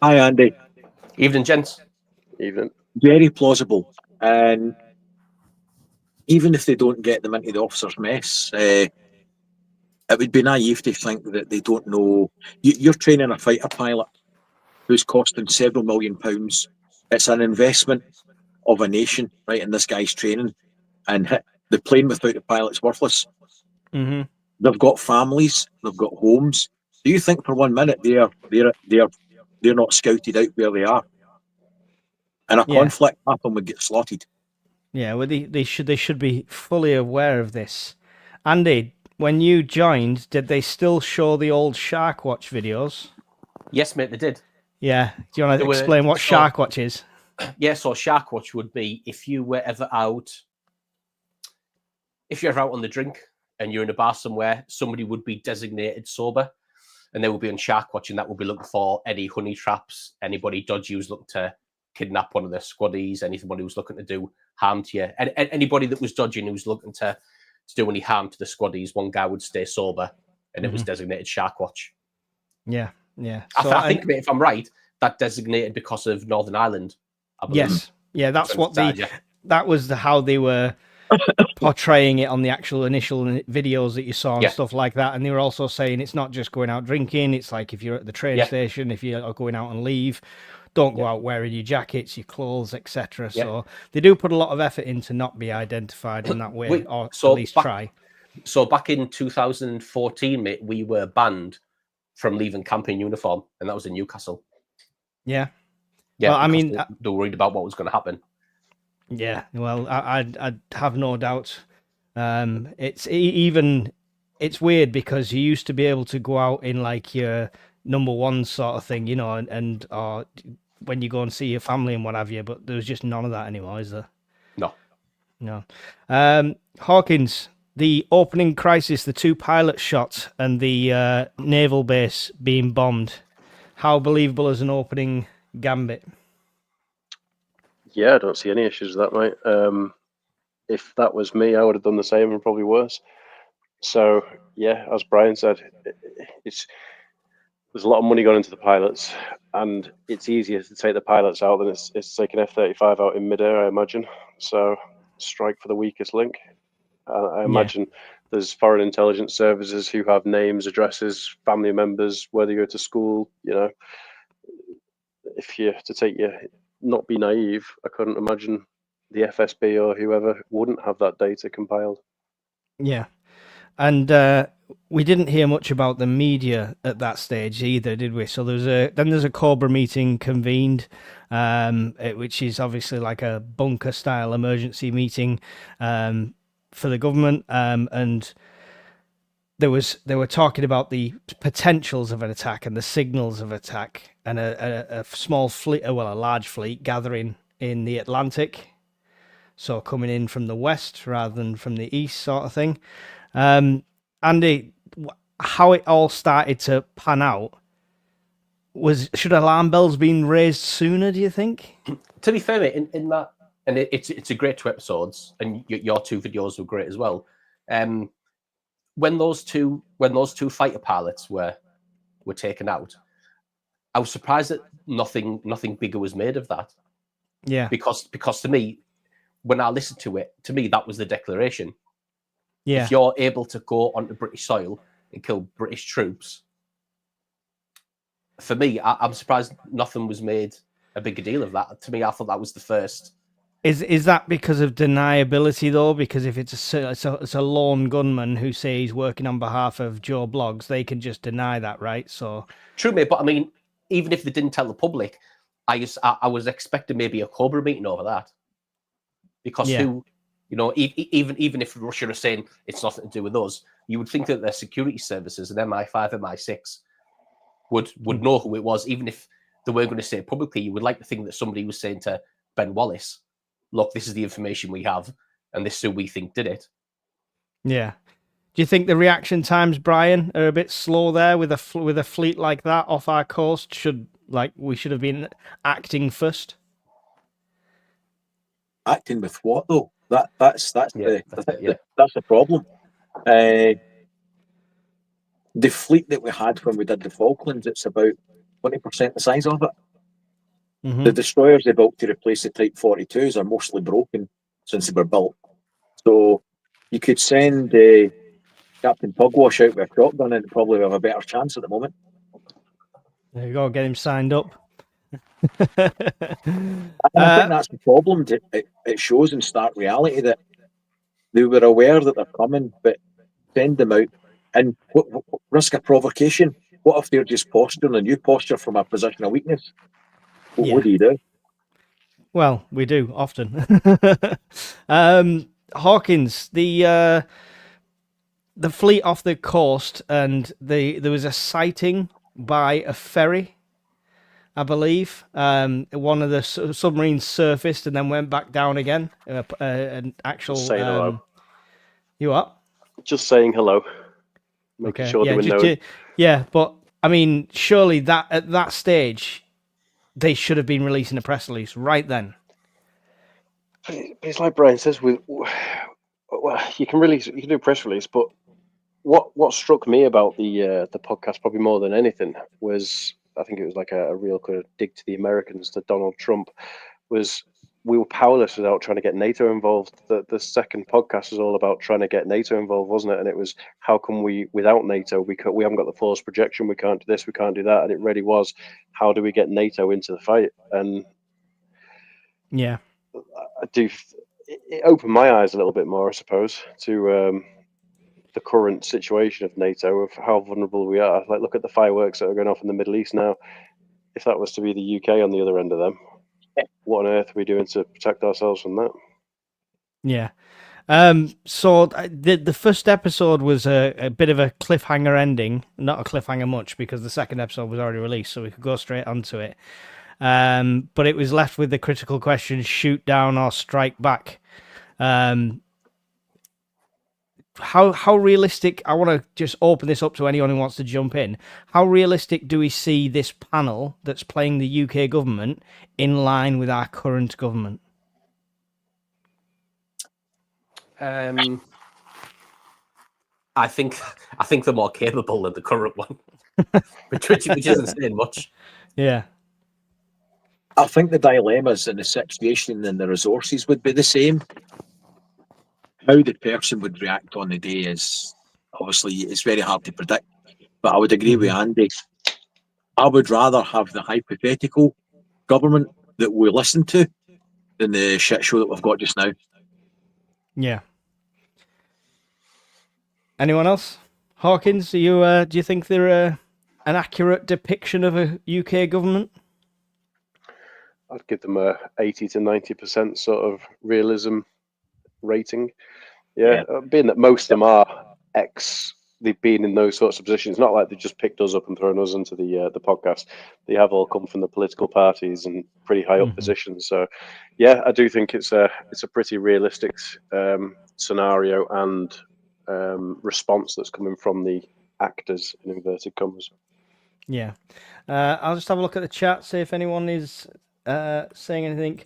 Hi, Andy. Evening, gents. Even Very plausible. And even if they don't get them into the officer's mess, it would be naive to think that they don't know. You're training a fighter pilot who's costing several £1 million. It's an investment of a nation, right, in this guy's training. And the plane without the pilot's worthless. Mm-hmm. They've got families, they've got homes. Do you think for 1 minute they're not scouted out where they are? And a conflict happen would get slotted. Yeah, well, they should be fully aware of this. Andy, when you joined, did they still show the old Shark Watch videos? Yes, mate, they did. Yeah. Do you want to explain what Shark Watch is? Yeah, so Shark Watch would be if you're ever out on the drink and you're in a bar somewhere, somebody would be designated sober and they would be on Shark Watch, and that would be looking for any honey traps, anybody dodgy who's looking to kidnap one of their squaddies, anybody who's looking to do harm to you, and anybody that was dodging who was looking to do any harm to the squaddies. One guy would stay sober, and it was designated Shark Watch. Yeah, yeah. So I think, if I'm right, that designated because of Northern Ireland. Yes, yeah, that's what that was how they were portraying it on the actual initial videos that you saw and stuff like that. And they were also saying it's not just going out drinking. It's like if you're at the train station, if you're going out on leave, don't go out wearing your jackets, your clothes, etc. So they do put a lot of effort in to not be identified in that way, or at least try. So back in 2014, mate, we were banned from leaving camp in uniform, and that was in Newcastle. Yeah. Yeah, well, I mean, they were worried about what was going to happen. Yeah, well, I have no doubt. It's weird because you used to be able to go out in like your number one sort of thing, you know, and or when you go and see your family and what have you. But there's just none of that anymore, is there? No. Hawkins, the opening crisis, the 2 pilot shots, and the naval base being bombed. How believable is an opening gambit? Yeah, I don't see any issues with that, mate. If that was me, I would have done the same and probably worse. So, yeah, as Brian said, there's a lot of money going into the pilots, and it's easier to take the pilots out than it's to take an F-35 out in midair, I imagine. So, strike for the weakest link. I imagine there's foreign intelligence services who have names, addresses, family members, where they go to school. You know, if you to take your not be naive, I couldn't imagine the FSB or whoever wouldn't have that data compiled. Yeah. And we didn't hear much about the media at that stage either, did we? So there's a Cobra meeting convened, which is obviously like a bunker style emergency meeting for the government, and they were talking about the potentials of an attack and the signals of attack, and a small fleet, a large fleet gathering in the Atlantic, so coming in from the west rather than from the east, sort of thing. Andy, how it all started to pan out should alarm bells been raised sooner? Do you think? To be fair, mate, in that, and it's a great 2 episodes, and your 2 videos were great as well. When those two fighter pilots were taken out, I was surprised that nothing bigger was made of that. Yeah, because to me, when I listened to it, to me that was the declaration. Yeah, if you're able to go onto British soil and kill British troops, for me, I'm surprised nothing was made a bigger deal of that. To me, I thought that was the first. Is that because of deniability though? Because if it's a lone gunman who says he's working on behalf of Joe Bloggs, they can just deny that, right? So true, mate. But I mean, even if they didn't tell the public, I was expecting maybe a Cobra meeting over that, because who, you know, even if Russia are saying it's nothing to do with us, you would think that their security services and MI5, MI6 would know who it was, even if they weren't going to say it publicly. You would like to think that somebody was saying to Ben Wallace, look, this is the information we have, and this is who we think did it. Yeah. Do you think the reaction times, Brian, are a bit slow there with a fleet like that off our coast? We should have been acting first? Acting with what though? That's the problem. The fleet that we had when we did the Falklands, it's about 20% the size of it. Mhm. The destroyers they built to replace the Type 42s are mostly broken since they were built. So you could send Captain Pugwash out with a shotgun and probably have a better chance at the moment. There you go. Get him signed up. And I think that's the problem. It shows in stark reality that they were aware that they're coming, but send them out and risk a provocation. What if they're just posturing a new posture from a position of weakness? What do you do? Well, we do often. Hawkins, the fleet off the coast, and there was a sighting by a ferry, I believe. One of the submarines surfaced and then went back down again. An actual. Just saying hello. You what? Just saying hello. Making sure they were known. Yeah, but I mean, surely that at that stage, they should have been releasing a press release right then. It's like Brian says, well, you can do a press release, but what struck me about the podcast probably more than anything was, I think it was like a real kind of dig to the Americans, to Donald Trump, was we were powerless without trying to get NATO involved. The second podcast was all about trying to get NATO involved, wasn't it? And it was, how can we, without NATO, we haven't got the force projection, we can't do this, we can't do that. And it really was, how do we get NATO into the fight? And yeah, it opened my eyes a little bit more, I suppose, to the current situation of NATO, of how vulnerable we are. Like, look at the fireworks that are going off in the Middle East now. If that was to be the UK on the other end of them, what on earth are we doing to protect ourselves from that? Yeah. So the first episode was a bit of a cliffhanger ending. Not a cliffhanger much, because the second episode was already released, so we could go straight onto it. But it was left with the critical question: shoot down or strike back. How realistic? I want to just open this up to anyone who wants to jump in. How realistic do we see this panel that's playing the UK government in line with our current government? I think they're more capable than the current one, which isn't saying much. Yeah. I think the dilemmas and the situation and the resources would be the same. How the person would react on the day is obviously, it's very hard to predict. But I would agree with Andy. I would rather have the hypothetical government that we listen to than the shit show that we've got just now. Yeah. Anyone else? Hawkins, do you think they're an accurate depiction of a UK government? I'd give them a 80 to 90% sort of realism rating. Yeah. Being that most of them are they've been in those sorts of positions. Not like they've just picked us up and thrown us into the podcast. They have all come from the political parties and pretty high up positions. So, yeah, I do think it's a pretty realistic scenario and response that's coming from the actors, in inverted commas. Yeah. I'll just have a look at the chat, see if anyone is saying anything.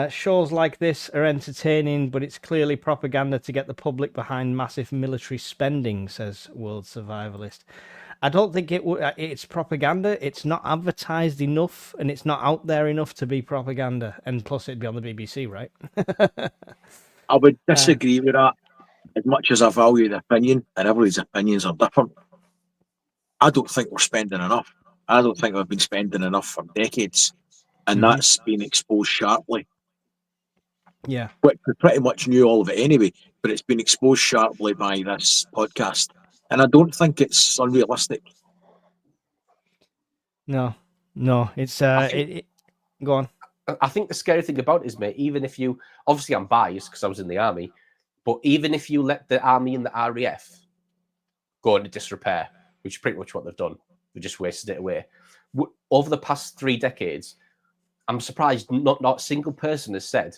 Shows like this are entertaining, but it's clearly propaganda to get the public behind massive military spending, says World Survivalist. I don't think it's propaganda. It's not advertised enough, and it's not out there enough to be propaganda. And plus, it'd be on the BBC, right? I would disagree with that. As much as I value the opinion, and everybody's opinions are different, I don't think we're spending enough. I don't think we've been spending enough for decades. And that's been exposed sharply. Yeah. We pretty much knew all of it anyway, but it's been exposed sharply by this podcast. And I don't think it's unrealistic. No. It's go on. I think the scary thing about it is, mate, even if you, obviously I'm biased because I was in the army, but even if you let the army and the RAF go into disrepair, which is pretty much what they've done, they just wasted it away. Over the past 3 decades, I'm surprised not a single person has said,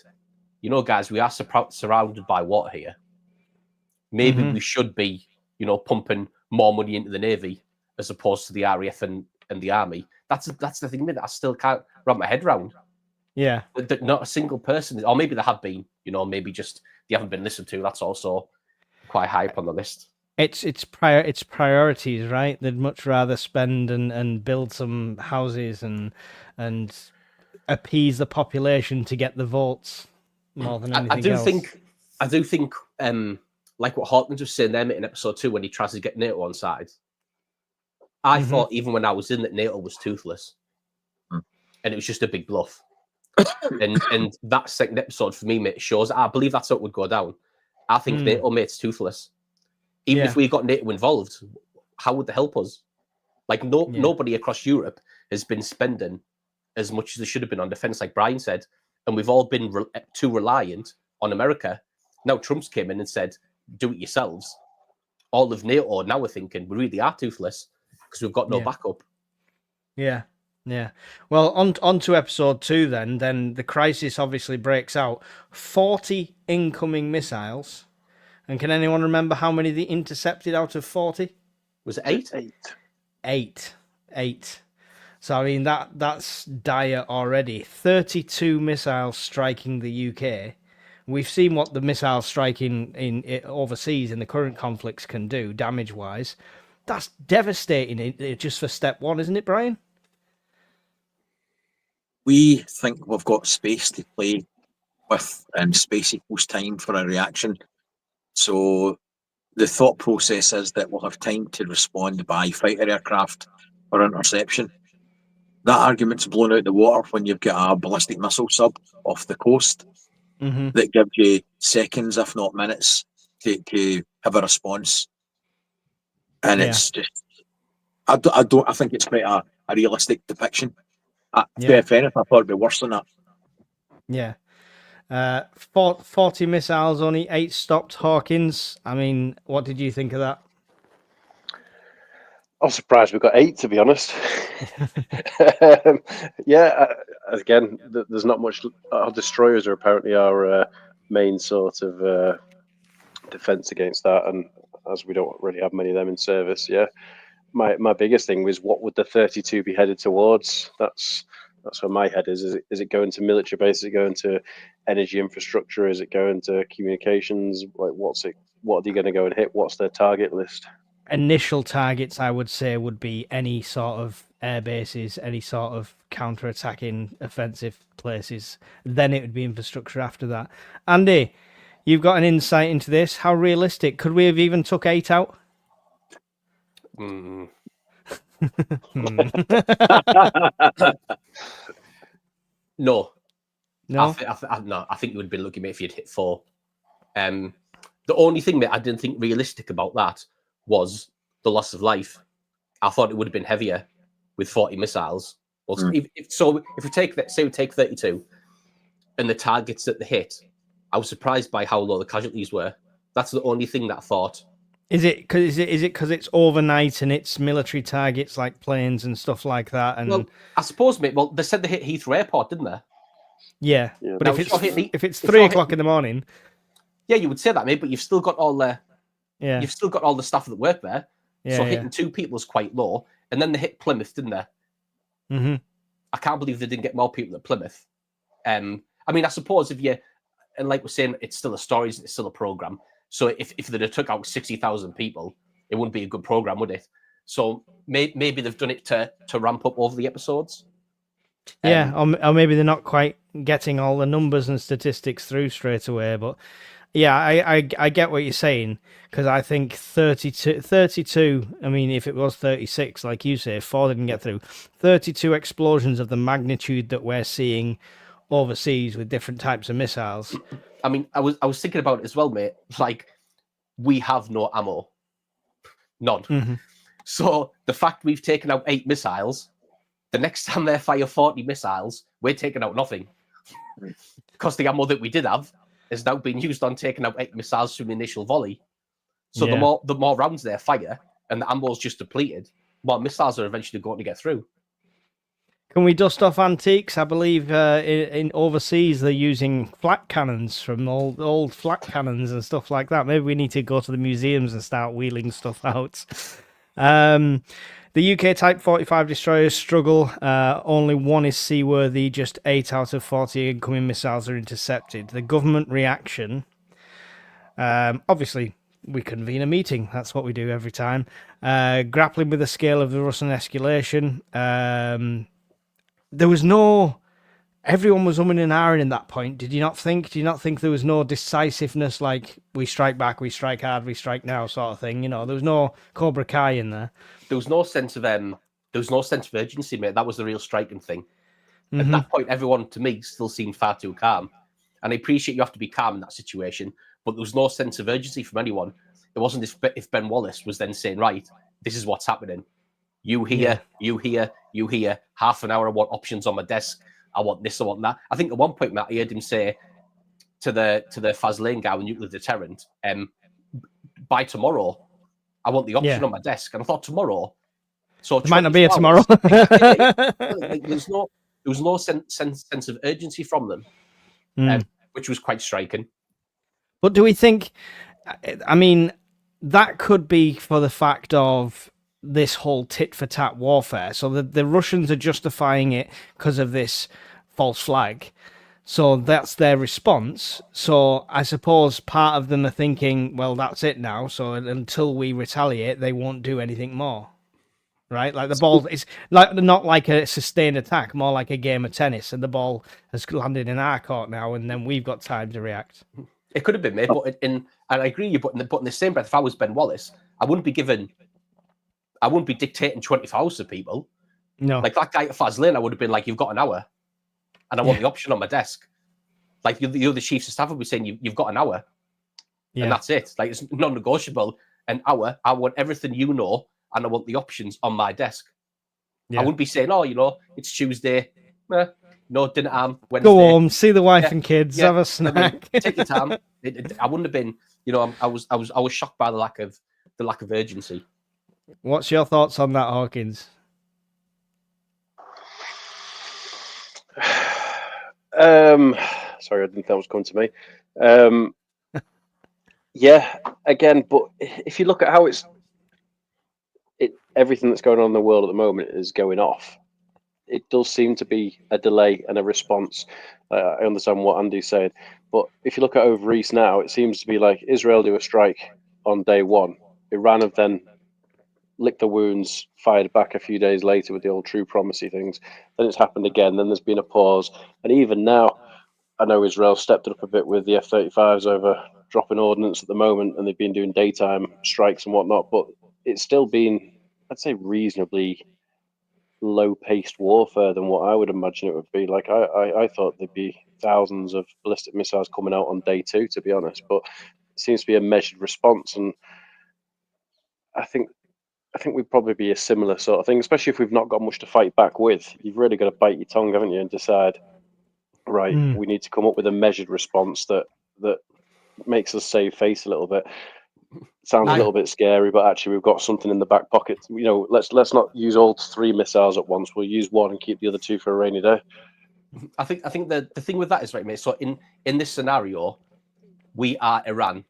you know, guys, we are surrounded by water here. Maybe we should be, you know, pumping more money into the Navy as opposed to the RAF and the Army. That's the thing that I still can't wrap my head around. Yeah. Not a single person, or maybe there have been, you know, maybe just they haven't been listened to. That's also quite high up on the list. It's priorities, right? They'd much rather spend and build some houses and appease the population to get the votes more than anything I do else. think, like what Hawkins was saying there in episode 2 when he tries to get NATO on side. I thought even when I was in that NATO was toothless, and it was just a big bluff. and that second episode for me, mate, shows. I believe that's how it would go down. I think NATO, mate's toothless. Even if we got NATO involved, how would they help us? Like nobody across Europe has been spending as much as they should have been on defense, like Brian said, and we've all been too reliant on America. Now Trump's came in and said, "Do it yourselves." All of NATO now we're thinking we really are toothless because we've got no backup. Yeah. Yeah. Well, on to episode 2 then the crisis obviously breaks out. 40 incoming missiles. And can anyone remember how many they intercepted out of 40? Was it 8? 8. So, I mean, that's dire already. 32 missiles striking the UK. We've seen what the missiles striking in overseas in the current conflicts can do, damage-wise. That's devastating just for step 1, isn't it, Brian? We think we've got space to play with, and space equals time for a reaction. So the thought process is that we'll have time to respond by fighter aircraft or interception. That argument's blown out the water when you've got a ballistic missile sub off the coast that gives you seconds, if not minutes, to have a response. And it's just, I think it's quite a realistic depiction. If anything, I thought it'd be worse than that. Yeah. 40 missiles, only 8 stopped. Hawkins, I mean, what did you think of that? I'm surprised we've got 8, to be honest. Again, there's not much. Our destroyers are apparently our main sort of defense against that, and as we don't really have many of them in service, my biggest thing was, what would the 32 be headed towards? That's where my head is. Is it going to military base? Is it going to energy infrastructure? Is it going to communications? Like, what are they going to go and hit? What's their target list? Initial targets, I would say, would be any sort of air bases, any sort of counter-attacking offensive places. Then it would be infrastructure after that. Andy, you've got an insight into this. How realistic? Could we have even took 8 out? No. No? I think you would be lucky, mate, if you'd hit 4. The only thing that I didn't think realistic about that was the loss of life. I thought it would have been heavier with 40 missiles. Well, if we take that, say we take 32, and the targets that they hit, I was surprised by how low the casualties were. That's the only thing that I thought. Is it because it's overnight and it's military targets like planes and stuff like that? And well, I suppose, mate. Well, they said they hit Heathrow Airport, didn't they? Yeah. But Now, if it's 3 o'clock in the morning, yeah, you would say that, mate. But you've still got all the you've still got all the staff that work there. Yeah, so hitting 2 people is quite low. And then they hit Plymouth, didn't they? Mm-hmm. I can't believe they didn't get more people at Plymouth. I mean, I suppose and like we're saying, it's still a story, it's still a program. So if they'd have took out 60,000 people, it wouldn't be a good program, would it? So maybe they've done it to ramp up over the episodes. Yeah, or maybe they're not quite getting all the numbers and statistics through straight away. But yeah, I get what you're saying, because I think 32, I mean, if it was 36, like you say, 4 didn't get through. 32 explosions of the magnitude that we're seeing overseas with different types of missiles. I mean, I was thinking about it as well, mate. Like, we have no ammo. None. Mm-hmm. So the fact we've taken out 8 missiles, the next time they fire 40 missiles, we're taking out nothing. Because the ammo that we did have is now being used on taking out 8 missiles from the initial volley. So the more rounds they fire and the ammo's just depleted, more missiles are eventually going to get through. Can we dust off antiques? I believe in overseas they're using flak cannons from old flak cannons and stuff like that. Maybe we need to go to the museums and start wheeling stuff out. The UK Type 45 destroyers struggle. Only 1 is seaworthy. Just 8 out of 40 incoming missiles are intercepted. The government reaction, obviously, we convene a meeting. That's what we do every time. Grappling with the scale of the Russian escalation. There was no everyone was umming and ahhing in that point. Did you not think? Do you not think there was no decisiveness, like we strike back, we strike hard, we strike now, sort of thing? You know, there was no Cobra Kai in there. There was no sense of urgency, mate. That was the real striking thing. At that point, everyone to me still seemed far too calm. And I appreciate you have to be calm in that situation, but there was no sense of urgency from anyone. It wasn't if Ben Wallace was then saying, right, this is what's happening. You here, you here, you here. Half an hour, I want options on my desk. I want this, I want that. I think at one point, Matt, I heard him say to the Faz Lane guy, the nuclear deterrent, by tomorrow, I want the option on my desk. And I thought, tomorrow? So it might not be a tomorrow. Like, there was no sense of urgency from them, which was quite striking. But do we think, I mean, that could be for the fact of this whole tit-for-tat warfare. So the Russians are justifying it because of this false flag. So that's their response. So I suppose part of them are thinking, well, that's it now. So until we retaliate, they won't do anything more. Right? Like the ball is like not like a sustained attack, more like a game of tennis, and the ball has landed in our court now, and then we've got time to react. It could have been, mate, but and I agree you, but in the same breath, if I was Ben Wallace, I wouldn't be dictating 24 hours to people. No. Like that guy at Faz Lane, I would have been like, you've got an hour and I want the option on my desk. Like the other chiefs of staff would be saying, you've got an hour and that's it. Like it's non-negotiable. An hour, I want everything you know and I want the options on my desk. I wouldn't be saying, oh, you know, it's Tuesday. No, dinner time, Wednesday. Go home, see the wife and kids, have a snack. I mean, take your time. I wouldn't have been, you know, I was shocked by the lack of urgency. What's your thoughts on that, Hawkins? Sorry, I didn't think that was coming to me. Yeah, again, but if you look at how everything that's going on in the world at the moment is going off, it does seem to be a delay and a response. I understand what Andy said, but if you look at over East now, it seems to be like Israel do a strike on day one. Iran have then licked the wounds, fired back a few days later with the old true promisey things. Then it's happened again. Then there's been a pause. And even now, I know Israel stepped it up a bit with the F-35s over dropping ordnance at the moment, and they've been doing daytime strikes and whatnot, but it's still been, I'd say, reasonably low-paced warfare than what I would imagine it would be. Like, I thought there'd be thousands of ballistic missiles coming out on day two, to be honest, but it seems to be a measured response, and I think we'd probably be a similar sort of thing, especially if we've not got much to fight back with. You've really got to bite your tongue, haven't you, and decide, right, we need to come up with a measured response that makes us save face a little bit. Sounds a little bit scary, but actually we've got something in the back pocket. You know, let's not use all 3 missiles at once. We'll use one and keep the other 2 for a rainy day. I think the thing with that is, right, mate, so in this scenario, we are Iran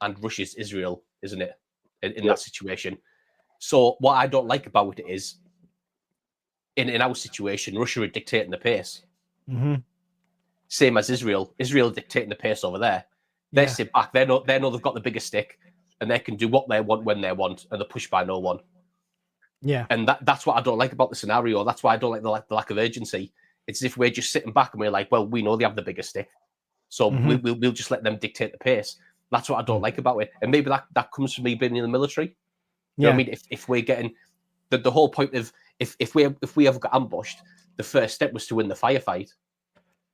and Russia's Israel, isn't it? In that situation. So what I don't like about it is, in our situation, Russia are dictating the pace. Mm-hmm. Same as Israel. Israel dictating the pace over there. They sit back. They know they've got the bigger stick, and they can do what they want when they want, and they're pushed by no one. Yeah. And that's what I don't like about the scenario. That's why I don't like the lack of urgency. It's as if we're just sitting back and we're like, well, we know they have the bigger stick, so we'll just let them dictate the pace. That's what I don't like about it. And maybe that comes from me being in the military. You know what I mean? If we're getting the whole point of if we ever got ambushed, the first step was to win the firefight.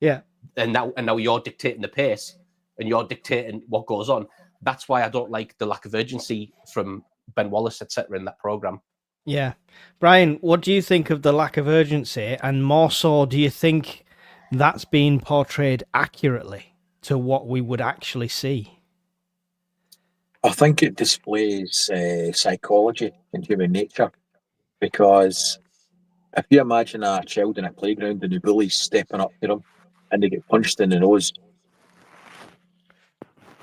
Yeah. And now you're dictating the pace and you're dictating what goes on. That's why I don't like the lack of urgency from Ben Wallace, etc. in that program. Yeah. Brian, what do you think of the lack of urgency? And more so, do you think that's being portrayed accurately to what we would actually see? I think it displays psychology and human nature, because if you imagine a child in a playground and the bully's stepping up to them and they get punched in the nose,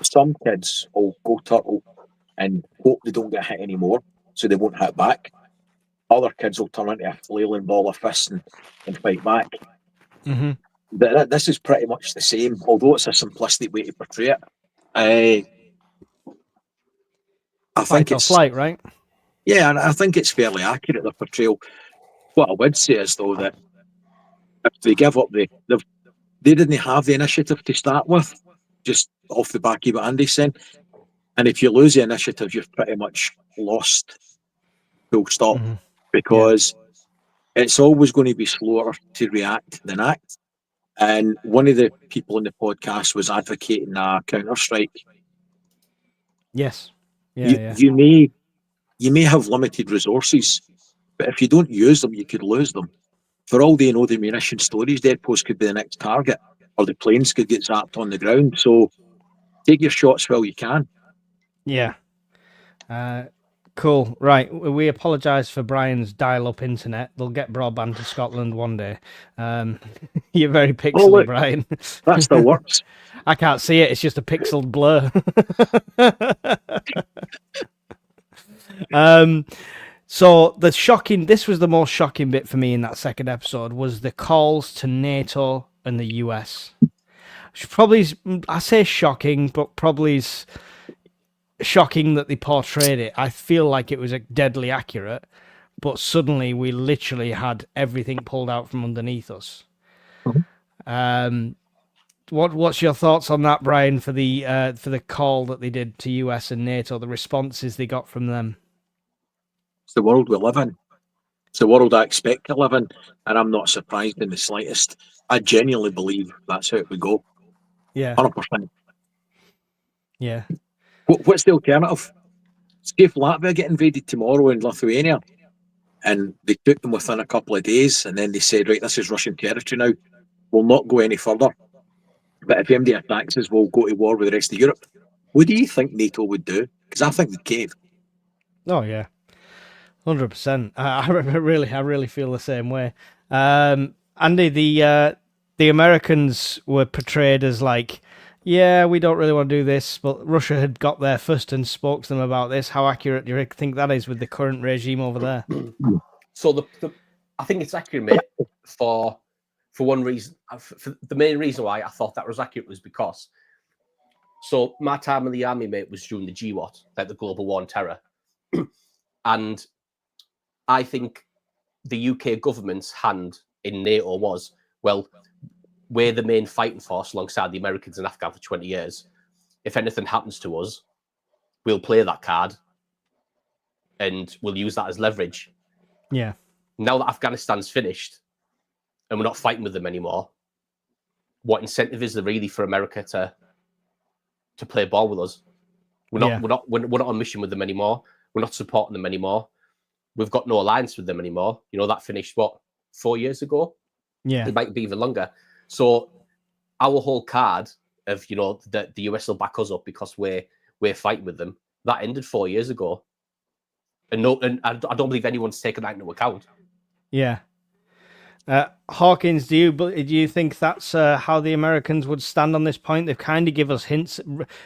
some kids will go turtle and hope they don't get hit anymore so they won't hit back. Other kids will turn into a flailing ball of fists and fight back. Mm-hmm. But this is pretty much the same, although it's a simplistic way to portray it. I think it's flight, right? Yeah, and I think it's fairly accurate, the portrayal. What I would say is, though, that if they give up they didn't have the initiative to start with, just off the back of what Andy said. And if you lose the initiative, you've pretty much lost, full stop, Mhm. because it's always going to be slower to react than act. And one of the people in the podcast was advocating a counter-strike. Yes. Yeah. you, Yeah. you may have limited resources, but if you don't use them, you could lose them. For all they know, the munition storage depots could be the next target, or the planes could get zapped on the ground. So take your shots while you can. Yeah. Cool. Right. We apologise for Brian's dial-up internet. They'll get broadband to Scotland one day. You're very pixely, look. Brian. That still works. I can't see it. It's just a pixeled blur. So this was the most shocking bit for me in that second episode, was the calls to NATO and the US. I say shocking, but probably is shocking that they portrayed it. I feel like it was deadly accurate, but suddenly we literally had everything pulled out from underneath us. What's your thoughts on that, Brian, for the call that they did to US and NATO, the responses they got from them? It's the world we live in. It's the world I expect to live in, and I'm not surprised in the slightest. I genuinely believe that's how it would go. Yeah. 100%. Yeah. What's the alternative? Say if Latvia get invaded tomorrow in Lithuania, and they took them within a couple of days, and then they said, right, this is Russian territory now, we'll not go any further. But if MD attacks us, we'll go to war with the rest of Europe. What do you think NATO would do? Because I think they'd cave. Oh yeah, 100%. I really feel the same way. Andy, the Americans were portrayed as like, yeah, we don't really want to do this, but Russia had got there first and spoke to them about this. How accurate do you think that is with the current regime over there? So I think it's accurate, mate, for one reason. For the main reason why I thought that was accurate was because, so my time in the army, mate, was during the GWOT, like the Global War on Terror. And I think the UK government's hand in NATO was, well, we're the main fighting force alongside the Americans in Afghan for 20 years. If anything happens to us, we'll play that card and we'll use that as leverage. Yeah. Now that Afghanistan's finished and we're not fighting with them anymore, what incentive is there really for America to play ball with us? We're not on mission with them anymore. We're not supporting them anymore. We've got no alliance with them anymore. You know, that finished, 4 years ago? Yeah. It might be even longer. So our whole card of, you know, that the US will back us up because we're fighting with them, that ended 4 years ago. And I don't believe anyone's taken that into account. Yeah. Hawkins, do you think that's how the Americans would stand on this point? They've kind of give us hints.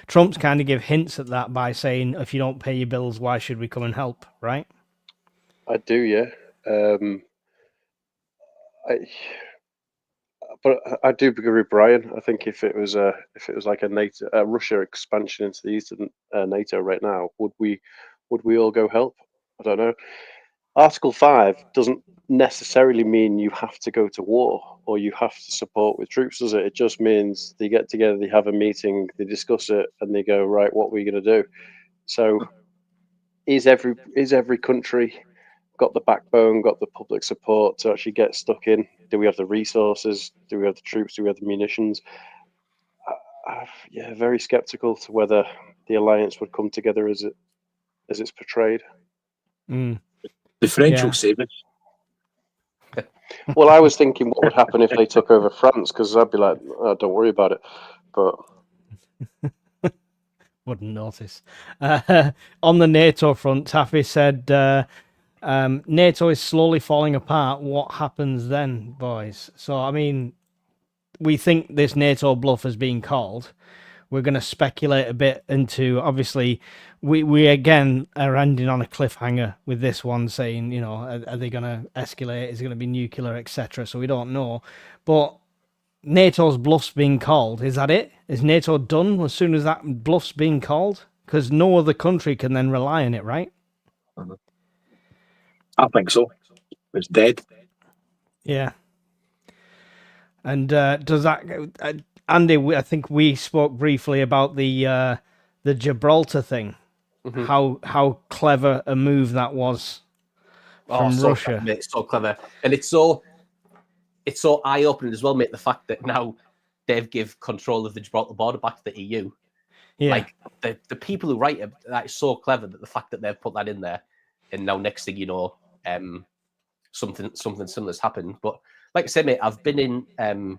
Trump's kind of give hints at that by saying, if you don't pay your bills, why should we come and help, right? I do, yeah. But I do agree with Brian. I think if it was like a Russia expansion into the eastern NATO right now, would we all go help? I don't know. Article 5 doesn't necessarily mean you have to go to war or you have to support with troops, does it? It just means they get together, they have a meeting, they discuss it, and they go, right, what are we going to do? So is every country got the backbone, got the public support to actually get stuck in? Do we have the resources? Do we have the troops? Do we have the munitions? Yeah, very skeptical to whether the alliance would come together as it's portrayed. Mm. The French will save it. Well, I was thinking what would happen if they took over France, because I'd be like, oh, don't worry about it. But wouldn't notice. On the NATO front, Taffy said, NATO is slowly falling apart. What happens then, boys? So, I mean, we think this NATO bluff has been called. We're going to speculate a bit into, obviously, we again are ending on a cliffhanger with this one saying, you know, are they going to escalate? Is it going to be nuclear, etc.? So we don't know. But NATO's bluff's being called. Is that it? Is NATO done as soon as that bluff's being called? Because no other country can then rely on it, right? I think so. It's dead. Yeah. And does that, Andy? I think we spoke briefly about the Gibraltar thing. Mhm. How clever a move that was from so Russia. clever, mate. It's so clever, and it's so eye-opening as well, mate. The fact that now they've give control of the Gibraltar border back to the EU. Yeah, Like the people who write it, that is so clever that the fact that they've put that in there, and now next thing you know, something similar has happened. But like I said, mate, I've been in.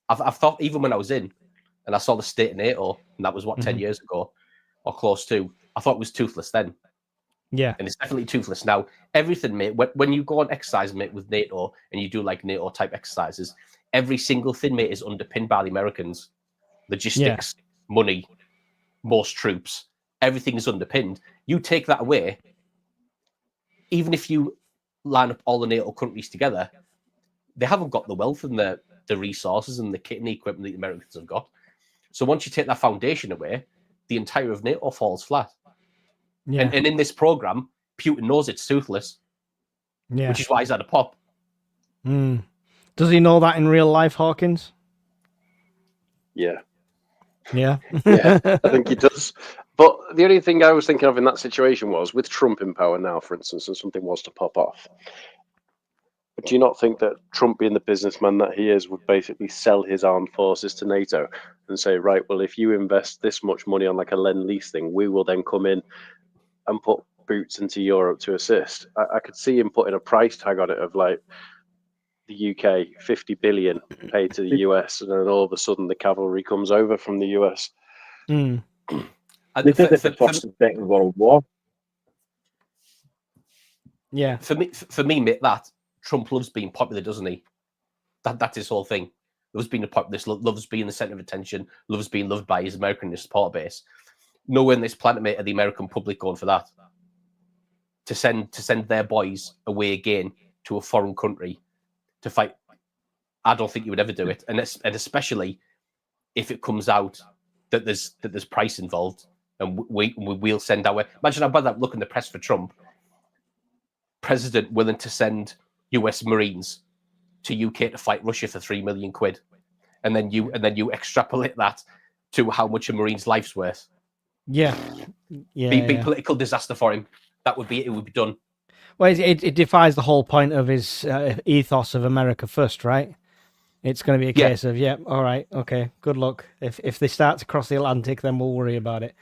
I've thought even when I was in, and I saw the state of NATO, and that was what 10 years ago, or close to. I thought it was toothless then. yeah, And it's definitely toothless now. Everything, mate, when you go on exercise, mate, with NATO and you do like NATO type exercises, every single thing, mate, is underpinned by the Americans. Logistics, money, most troops, everything is underpinned. You take that away, even if you line up all the NATO countries together, they haven't got the wealth and the resources and the kit and the equipment that the Americans have got. So once you take that foundation away, the entire of NATO falls flat. yeah, And in this program, Putin knows it's toothless, yeah. which is why he's had a pop. Mm. Does he know that in real life, Hawkins? Yeah. Yeah, Yeah, I think he does. But the only thing I was thinking of in that situation was with Trump in power now, for instance, and something was to pop off. Do you not think that Trump, being the businessman that he is, would basically sell his armed forces to NATO and say, right, well, if you invest this much money on like a Lend-Lease thing, we will then come in and put boots into Europe to assist? I could see him putting a price tag on it of like the UK 50 billion paid to the US, and then all of a sudden the cavalry comes over from the US. mm. They did it the First and Second World War. Yeah, For me, mate, that Trump loves being popular, doesn't he? That's his whole thing. Loves being loves being the center of attention, loves being loved by his American support base. Nowhere on this planet, mate, are the American public going for that. To send their boys away again to a foreign country to fight, I don't think you would ever do it, and especially if it comes out that there's price involved, and we'll send our. Imagine how bad that look in the press for Trump. President willing to send US Marines to UK to fight Russia for £3 million, and then you extrapolate that to how much a Marine's life's worth. yeah, Big political disaster for him. It would be done. Well, it defies the whole point of his ethos of America first, right? It's going to be a case of, all right, okay, good luck. If they start to cross the Atlantic, then we'll worry about it.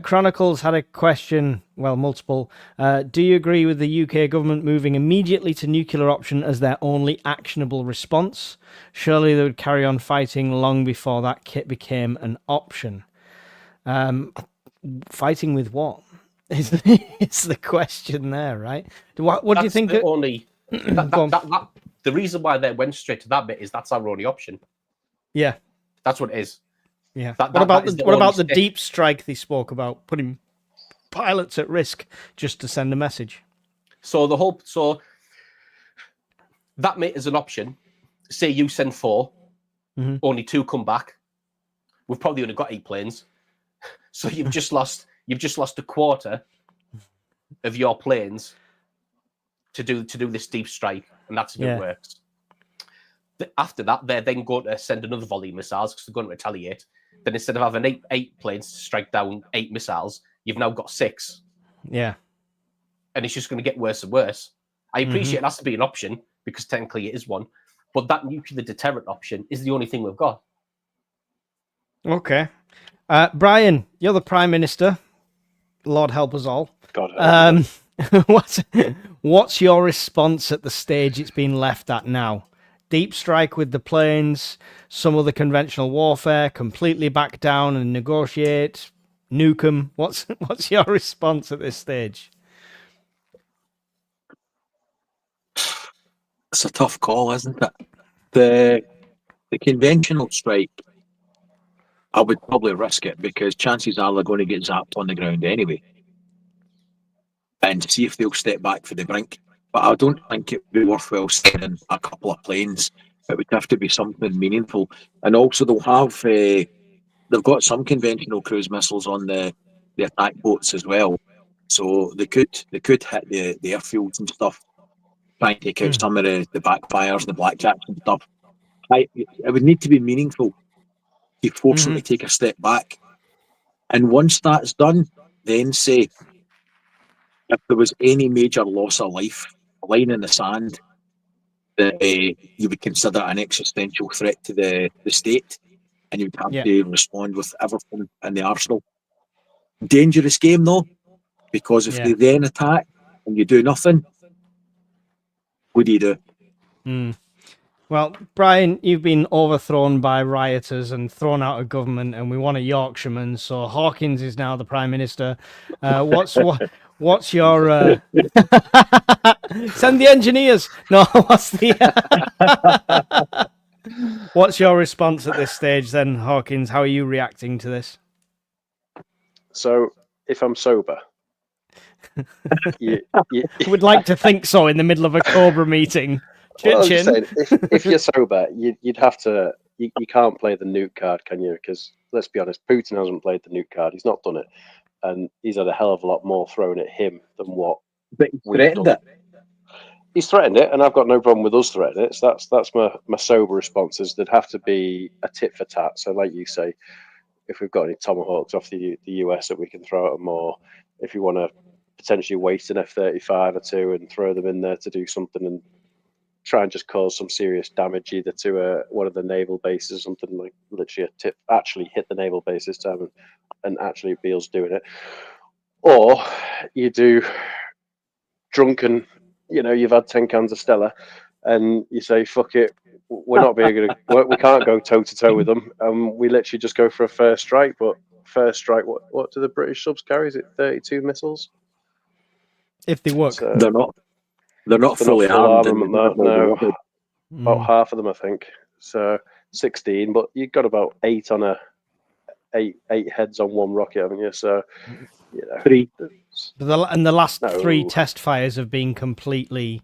Chronicles had a question, well, multiple. Do you agree with the UK government moving immediately to nuclear option as their only actionable response? Surely they would carry on fighting long before that kit became an option. Fighting with what? Is the question there, right? What do you think? The reason why they went straight to that bit is that's our only option. Yeah, that's what it is. Yeah. What about the deep strike they spoke about, putting pilots at risk just to send a message? So that mate is an option. Say you send 4, only 2 come back. We've probably only got 8 planes, so you've just lost a quarter of your planes to do this deep strike, and that's if it works. After that, they're then going to send another volley of missiles because they're going to retaliate. Then instead of having 8 planes to strike down 8 missiles, you've now got 6. Yeah. And it's just going to get worse and worse. I appreciate it has to be an option because technically it is one, but that nuclear deterrent option is the only thing we've got. Okay. Brian, you're the Prime Minister. Lord help us all. God help what's your response at the stage it's been left at now? Deep strike with the planes, some of the conventional warfare, completely back down and negotiate, nuke 'em. What's your response at this stage? It's a tough call, isn't it? The conventional strike, I would probably risk it because chances are they're going to get zapped on the ground anyway, and see if they'll step back for the brink. But I don't think it would be worthwhile sending a couple of planes. It would have to be something meaningful. And also they've got some conventional cruise missiles on the attack boats as well. So they could hit the airfields and stuff. try and take out some of the backfires, the blackjacks and stuff. It would need to be meaningful to force them to take a step back. And once that's done, then say, if there was any major loss of life, a line in the sand that you would consider an existential threat to the state, and you would have to respond with everything in the arsenal. Dangerous game, though, because if they then attack and you do nothing, what do you do? Well, Brian, you've been overthrown by rioters and thrown out of government, and we want a Yorkshireman, so Hawkins is now the Prime Minister. What's your... Send the engineers! No, what's your response at this stage then, Hawkins? How are you reacting to this? So, if I'm sober... you would like to think so in the middle of a Cobra meeting. Well, saying, if you're sober, you'd have to. You can't play the nuke card, can you? Because let's be honest, Putin hasn't played the nuke card. He's not done it, and he's had a hell of a lot more thrown at him than what. But he threatened it. He's threatened it, and I've got no problem with us threatening it. So that's my sober responses. There'd have to be a tit for tat. So, like you say, if we've got any tomahawks off the US that we can throw at them, or if you want to potentially waste an F-35 or two and throw them in there to do something and try and just cause some serious damage either to one of the naval bases or something, like literally actually hit the naval base this time and actually Beale's doing it. Or you do drunken, you've had 10 cans of Stella and you say, fuck it, we're not being good. We can't go toe to toe with them. We literally just go for a first strike, but first strike, what do the British subs carry? Is it 32 missiles? If they work. So, They're not fully armed. No. About half of them, I think. So 16, but you've got about 8 on eight heads on one rocket, haven't you? So 3. And the last 3 test fires have been completely.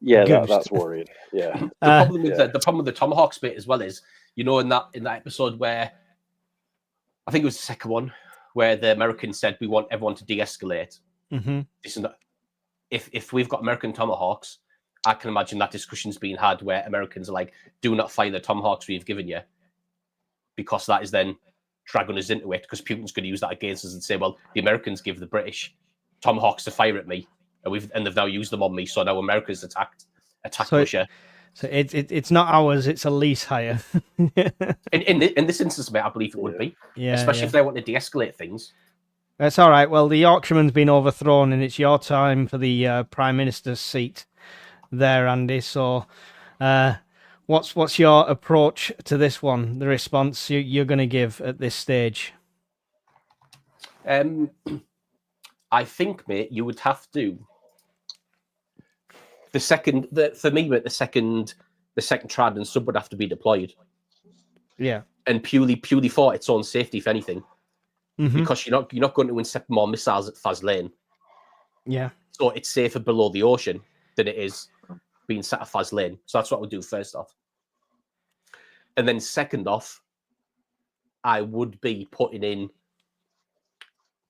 Yeah, that's worrying. Yeah. The problem with the Tomahawks bit as well is, in that episode where I think it was the second one where the Americans said we want everyone to de-escalate. Mm-hmm. This is not. If we've got American Tomahawks, I can imagine that discussion's being had where Americans are like, do not fire the Tomahawks we've given you, because that is then dragging us into it, because Putin's going to use that against us and say, well, the Americans give the British Tomahawks to fire at me, and they've now used them on me, so now America's attacked Russia. So it's not ours, it's a lease hire. in this instance, mate, I believe it would be. Especially if they want to de-escalate things. That's all right. Well, the Yorkshireman's been overthrown, and it's your time for the Prime Minister's seat there, Andy. So, what's your approach to this one? The response you're going to give at this stage? I think, mate, you would have to. For me, mate, the second Trident sub would have to be deployed. Yeah, and purely for its own safety, if anything. Mm-hmm. Because you're not going to incept more missiles at Faz Lane. Yeah. So it's safer below the ocean than it is being set at Faz Lane. So that's what we'll do first off. And then second off, I would be putting in...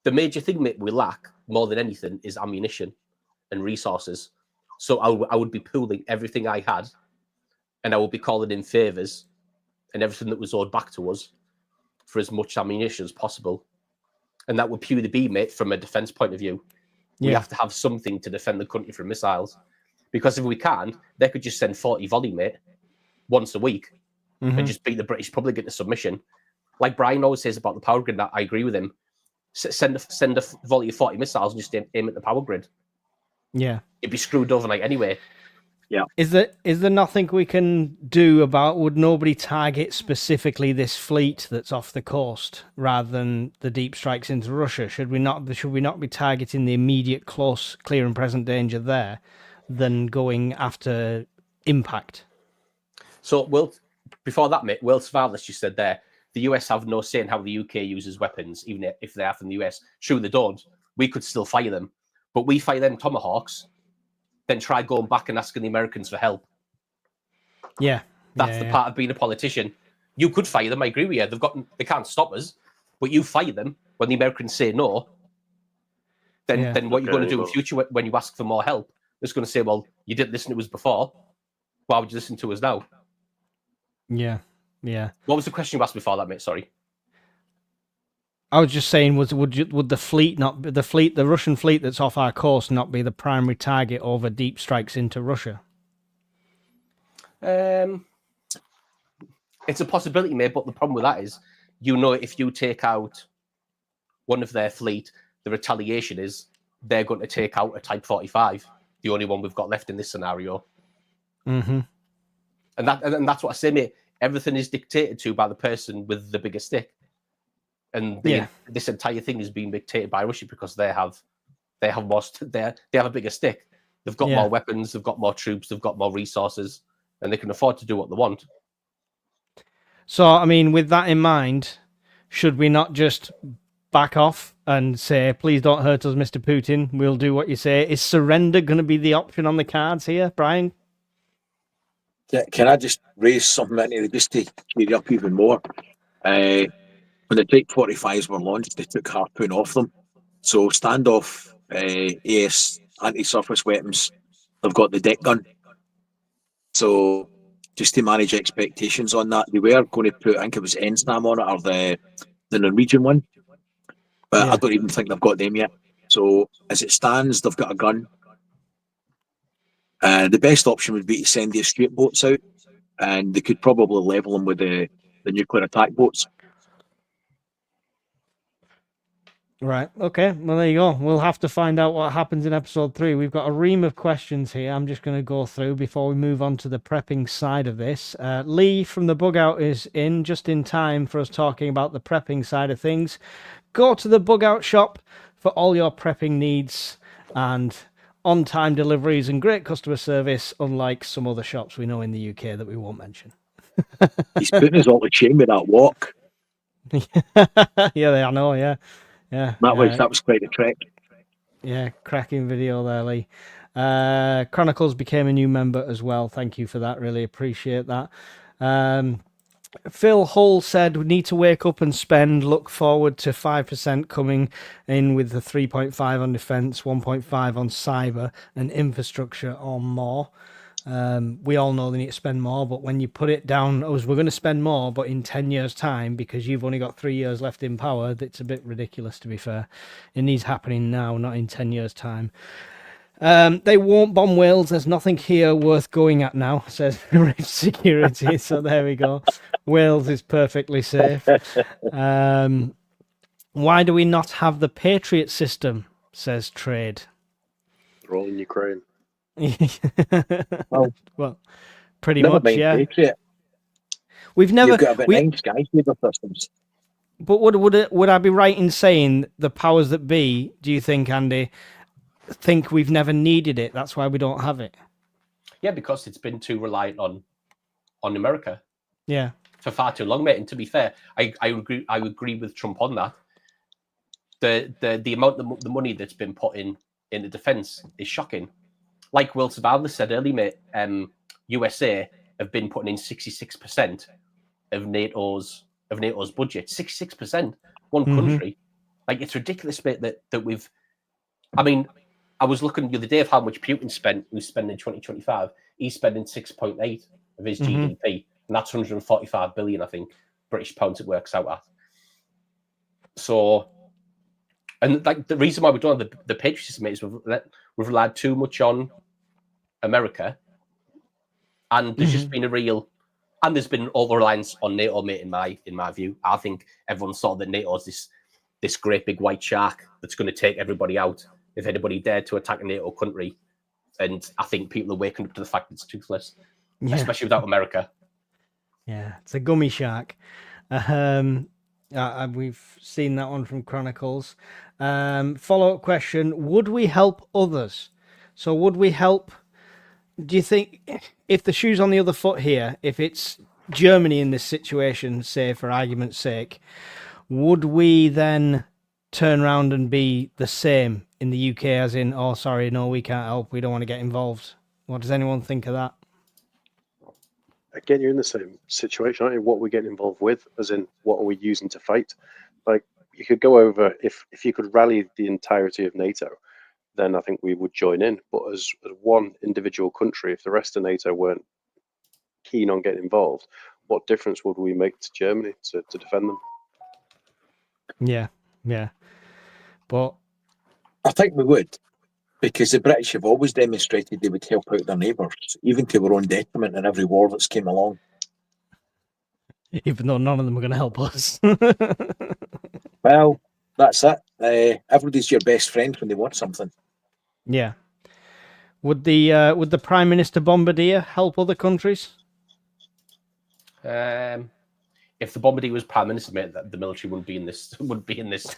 The major thing that we lack, more than anything, is ammunition and resources. So I would be pooling everything I had, and I would be calling in favours and everything that was owed back to us for as much ammunition as possible. And that would purely be, mate, from a defence point of view. We have to have something to defend the country from missiles. Because if we can't, they could just send 40 volley, mate, once a week and just beat the British public into submission. Like Brian always says about the power grid, I agree with him. Send a volley of 40 missiles and just aim at the power grid. Yeah. It'd be screwed overnight anyway. Yeah. Is there nothing we can do about, would nobody target specifically this fleet that's off the coast rather than the deep strikes into Russia? Should we not be targeting the immediate, close, clear and present danger there than going after impact? So, before that, mate, World Survivors just said there, the US have no say in how the UK uses weapons, even if they are from the US. Sure, they don't. We could still fire them. But we fire them Tomahawks, then try going back and asking the Americans for help. Yeah. That's the part of being a politician. You could fire them, I agree with you. They can't stop us, but you fire them when the Americans say no. Then what you're going to do in future when you ask for more help? It's going to say, well, you didn't listen to us before. Why would you listen to us now? Yeah. Yeah. What was the question you asked before that, mate? Sorry. I was just saying, would the fleet not be the Russian fleet that's off our coast not be the primary target over deep strikes into Russia? It's a possibility, mate, but the problem with that is, if you take out one of their fleet, the retaliation is they're going to take out a Type 45, the only one we've got left in this scenario. Mm-hmm. And that's what I say, mate. Everything is dictated to by the person with the bigger stick. And this entire thing is being dictated by Russia because they have a bigger stick. They've got more weapons, they've got more troops, they've got more resources, and they can afford to do what they want. So, I mean, with that in mind, should we not just back off and say, please don't hurt us, Mr. Putin? We'll do what you say. Is surrender going to be the option on the cards here, Brian? Can I just raise something into the just to clear up even more? When the Type 45s were launched, they took Harpoon off them. So standoff AS anti-surface weapons, they've got the deck gun. So just to manage expectations on that, they were going to put, I think it was NSNAM on it, or the Norwegian one. But I don't even think they've got them yet. So as it stands, they've got a gun. The best option would be to send the escape boats out, and they could probably level them with the nuclear attack boats. Right. Okay. Well, there you go. We'll have to find out what happens in episode 3. We've got a ream of questions here. I'm just going to go through before we move on to the prepping side of this. Lee from the Bug Out is in just in time for us talking about the prepping side of things. Go to the Bug Out shop for all your prepping needs and on-time deliveries and great customer service, unlike some other shops we know in the UK that we won't mention. He's putting us all to shame with that walk. I know. Yeah. Yeah, that was quite a trek. Yeah, cracking video there, Lee. Chronicles became a new member as well. Thank you for that. Really appreciate that. Phil Hull said we need to wake up and spend. Look forward to 5% coming in with the 3.5 on defence, 1.5 on cyber and infrastructure or more. We all know they need to spend more, but when you put it down as we're going to spend more, but in 10 years' time, because you've only got 3 years left in power, it's a bit ridiculous, to be fair. It needs happening now, not in 10 years' time. They won't bomb Wales. There's nothing here worth going at now, says Rift Security. So there we go. Wales is perfectly safe. Why do we not have the Patriot system, says Trade. They're all in Ukraine. Well, pretty much, yeah. Patriot. We've never. You've got about 9 skyscraper systems. But would I be right in saying the powers that be? Do you think, Andy, think we've never needed it? That's why we don't have it. Yeah, because it's been too reliant on America. Yeah, for far too long, mate. And to be fair, I agree with Trump on that. The amount of the money that's been put in the defence is shocking. Like Will Survivor said earlier, mate, USA have been putting in 66% of NATO's budget. 66%, one country. Like, it's ridiculous, mate, that we've. I mean, I was looking the other day of how much Putin spent. Who's spending in 2025? He's spending 6.8 of his GDP, and that's 145 billion, I think, British pounds. It works out at. So. And like the reason why we don't have the Patriot system is we've relied too much on America, and there's just been there's been over reliance on NATO, mate. In my view, I think everyone saw that NATO is this great big white shark that's going to take everybody out if anybody dared to attack a NATO country, and I think people are waking up to the fact that it's toothless, especially without America. Yeah, it's a gummy shark. We've seen that one from Chronicles. Follow-up question: would we help others? So would we help? Do you think if the shoe's on the other foot here, if it's Germany in this situation, say for argument's sake, would we then turn around and be the same in the UK as in, oh, sorry, no, we can't help, we don't want to get involved? What does anyone think of that? Again, you're in the same situation, aren't you? What we're getting involved with, as in what are we using to fight? Like, you could go over, if you could rally the entirety of NATO, then I think we would join in. But as one individual country, if the rest of NATO weren't keen on getting involved, what difference would we make to Germany to defend them? Yeah, yeah. But I think we would, because the British have always demonstrated they would help out their neighbours, even to their own detriment in every war that's came along. even though none of them are going to help us. Well, that's it. Everybody's your best friend when they want something. Yeah. Would the Prime Minister Bombardier help other countries? If the Bombardier was prime minister, mate, the military wouldn't be in this. Wouldn't be in this.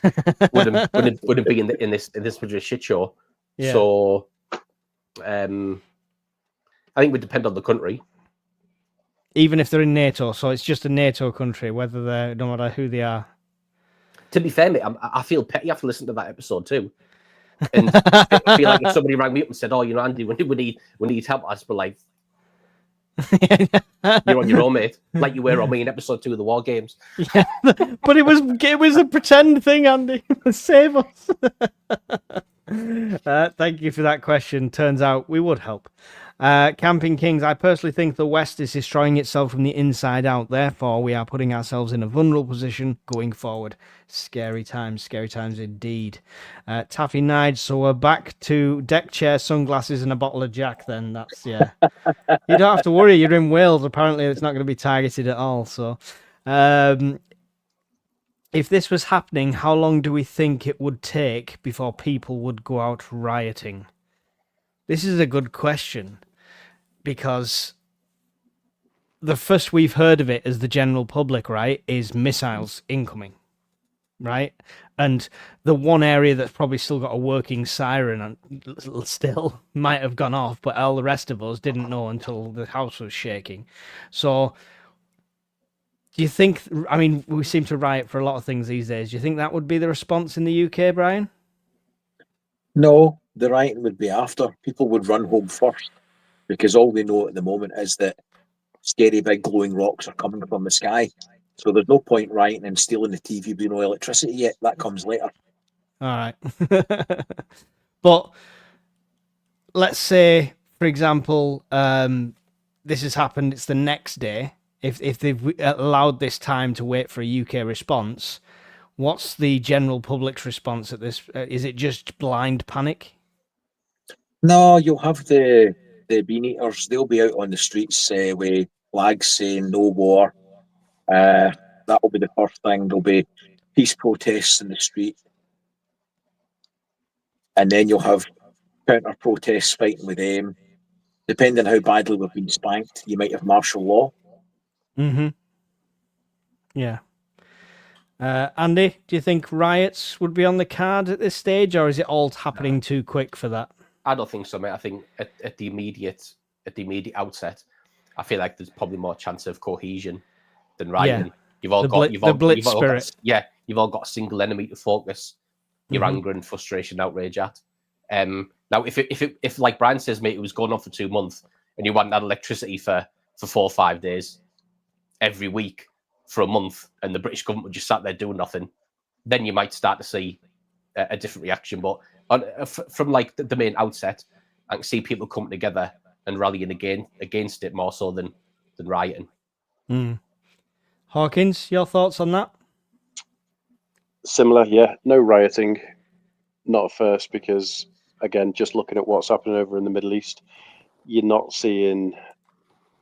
wouldn't be in this particular shit show. Yeah. So, I think it would depend on the country. Even if they're in NATO, so it's just a NATO country, whether they're no matter who they are. To be fair, mate, I feel petty after listening to that episode too. And I feel like if somebody rang me up and said, "Oh, Andy, we need help," I'd be like, "You're on your own, mate." Like you were on me in episode 2 of the War Games. Yeah, but it was a pretend thing, Andy. Save us. Thank you for that question. Turns out we would help. Camping Kings, I personally think the West is destroying itself from the inside out. Therefore, we are putting ourselves in a vulnerable position going forward. Scary times indeed. Taffy Nige, so we're back to deck chair, sunglasses, and a bottle of Jack then. That's, yeah. You don't have to worry. You're in Wales. Apparently, it's not going to be targeted at all. So, if this was happening, how long do we think it would take before people would go out rioting? This is a good question, because the first we've heard of it as the general public, right, is missiles incoming, right? And the one area that's probably still got a working siren and still might have gone off, but all the rest of us didn't know until the house was shaking. So do you think, I mean, we seem to riot for a lot of things these days. Do you think that would be the response in the UK, Brian? No, the rioting would be after. People would run home first, because all they know at the moment is that scary big glowing rocks are coming from the sky. So there's no point rioting and stealing the TV with no electricity yet. That comes later. All right. But let's say, for example, this has happened. It's the next day. If they've allowed this time to wait for a UK response, what's the general public's response at this? Is it just blind panic? No, you'll have the bean eaters. They'll be out on the streets with flags saying no war. That will be the first thing. There'll be peace protests in the street. And then you'll have counter protests fighting with them. Depending on how badly we've been spanked, you might have martial law. Mm-hmm. Yeah. Andy, do you think riots would be on the card at this stage, or is it all happening too quick for that? I don't think so, mate. I think at the immediate outset, I feel like there's probably more chance of cohesion than rioting. Yeah. You've all the blitz spirit. You've all got a single enemy to focus your anger and frustration, outrage at. Now, if like Brian says, mate, it was going on for 2 months, and you hadn't had electricity for 4 or 5 days every week for a month, and the British government just sat there doing nothing, then you might start to see a different reaction. But from like the main outset, I can see people coming together and rallying against it more so than rioting. Hawkins, your thoughts on that? Similar, yeah. No rioting, not at first, because again, just looking at what's happening over in the Middle East, you're not seeing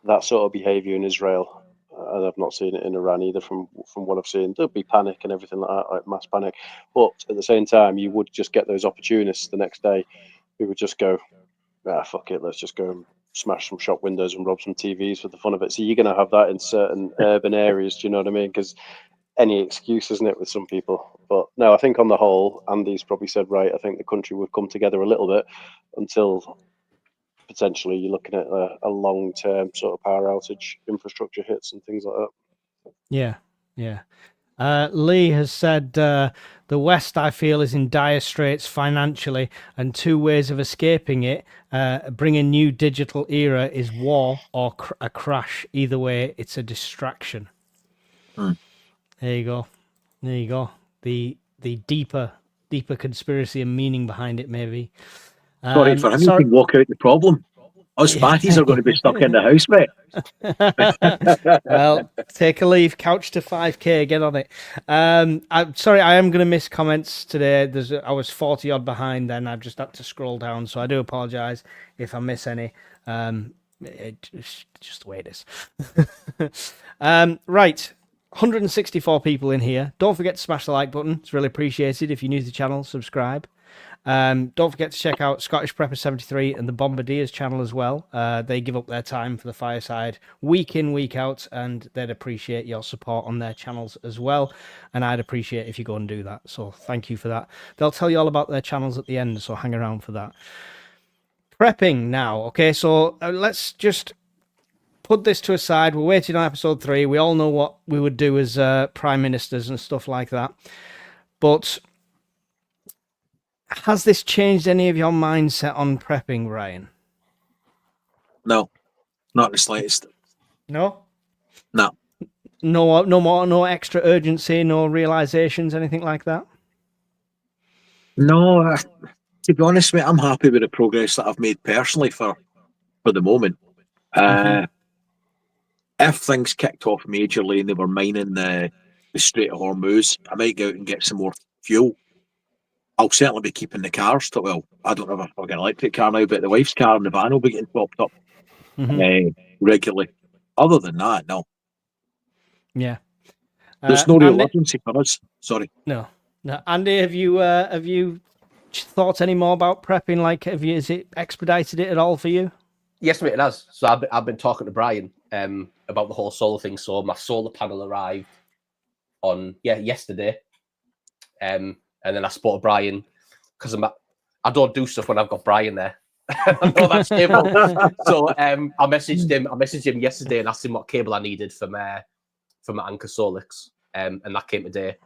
that sort of behaviour in Israel. And I've not seen it in Iran either. From what I've seen, there'll be panic and everything like that, like mass panic. But at the same time, you would just get those opportunists the next day who would just go, fuck it, let's just go and smash some shop windows and rob some TVs for the fun of it. So you're going to have that in certain urban areas. Do you know what I mean? Because any excuse, isn't it, with some people? But no, I think on the whole, Andy's probably said right. I think the country would come together a little bit until potentially you're looking at a long-term sort of power outage, infrastructure hits and things like that. Yeah. Lee has said the West, I feel, is in dire straits financially, and 2 ways of escaping it, bringing new digital era, is war or a crash. Either way, it's a distraction. There you go. The deeper deeper conspiracy and meaning behind it, maybe. Sorry for him, you can walk out the problem. Us fatties are going to be stuck in the house, mate. Well, take a leave. Couch to 5K. Get on it. I'm sorry, I am going to miss comments today. I was 40 odd behind, then I've just had to scroll down, so I do apologise if I miss any. It's just the way it is. Right. 164 people in here. Don't forget to smash the like button. It's really appreciated. If you're new to the channel, subscribe. Don't forget to check out Scottish Prepper 73 and the Bombardiers channel as well. They give up their time for the fireside week in, week out, and they'd appreciate your support on their channels as well. And I'd appreciate if you go and do that. So thank you for that. They'll tell you all about their channels at the end, so hang around for that. Prepping now. Okay, so let's just put this to a side. We're waiting on episode 3. We all know what we would do as prime ministers and stuff like that. But has this changed any of your mindset on prepping, Ryan? No, not the slightest. No? No. No extra urgency, no realizations, anything like that? No, to be honest, mate, I'm happy with the progress that I've made personally for the moment. If things kicked off majorly and they were mining the Strait of Hormuz, I might go out and get some more fuel. I'll certainly be keeping the cars. Well, I don't have a fucking electric car now, but the wife's car and the van will be getting topped up regularly. Other than that, no. Yeah. There's no real urgency for us. Sorry. No. Andy, have you thought any more about prepping? Like, is it expedited it at all for you? Yes, mate, it has. So I've been talking to Brian about the whole solar thing. So my solar panel arrived on yesterday. And then I spoke to Brian because I don't do stuff when I've got Brian there. I know that's cable. So I messaged him yesterday and asked him what cable I needed for my Anchor Solix, and that came today.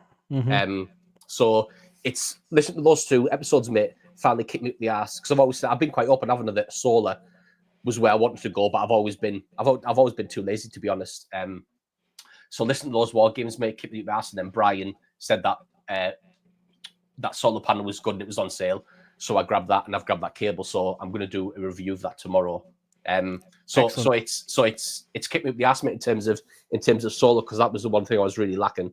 So it's listen to those 2 episodes, mate. Finally kicked me up the ass because I've been quite open having that solar was where I wanted to go, but I've always been too lazy, to be honest. So listen to those war games, mate, kicked me up the ass, and then Brian said that that solar panel was good and it was on sale, so I grabbed that and I've grabbed that cable. So I'm going to do a review of that tomorrow. So it's kicked me up the ass, mate, in terms of solar, because that was the one thing I was really lacking.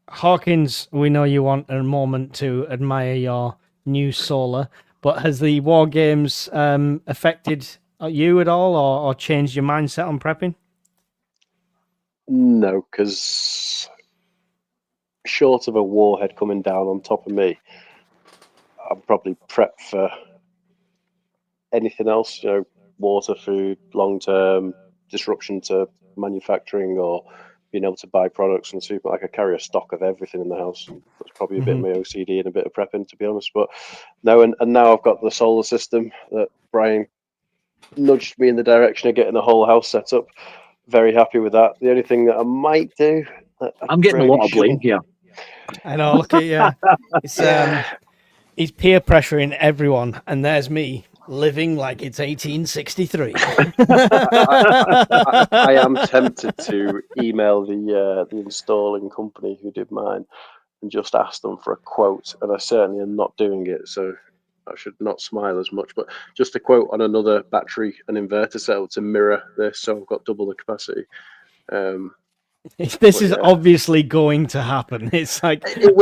Hawkins, we know you want a moment to admire your new solar, but has the war games affected you at all, or changed your mindset on prepping? No, because short of a warhead coming down on top of me, I'm probably prepped for anything else, water, food, long-term disruption to manufacturing, or being able to buy products from the supermarket. I carry a stock of everything in the house. That's probably a bit of my OCD and a bit of prepping, to be honest. But no, and now I've got the solar system that Brian nudged me in the direction of getting the whole house set up. Very happy with that. The only thing that I might do... I'm getting a lot of blame here. I know, look at you. He's peer pressuring everyone, and there's me living like it's 1863. I am tempted to email the installing company who did mine and just ask them for a quote, and I certainly am not doing it, so I should not smile as much, but just a quote on another battery and inverter cell to mirror this, so I've got double the capacity. This is obviously going to happen. It's like, it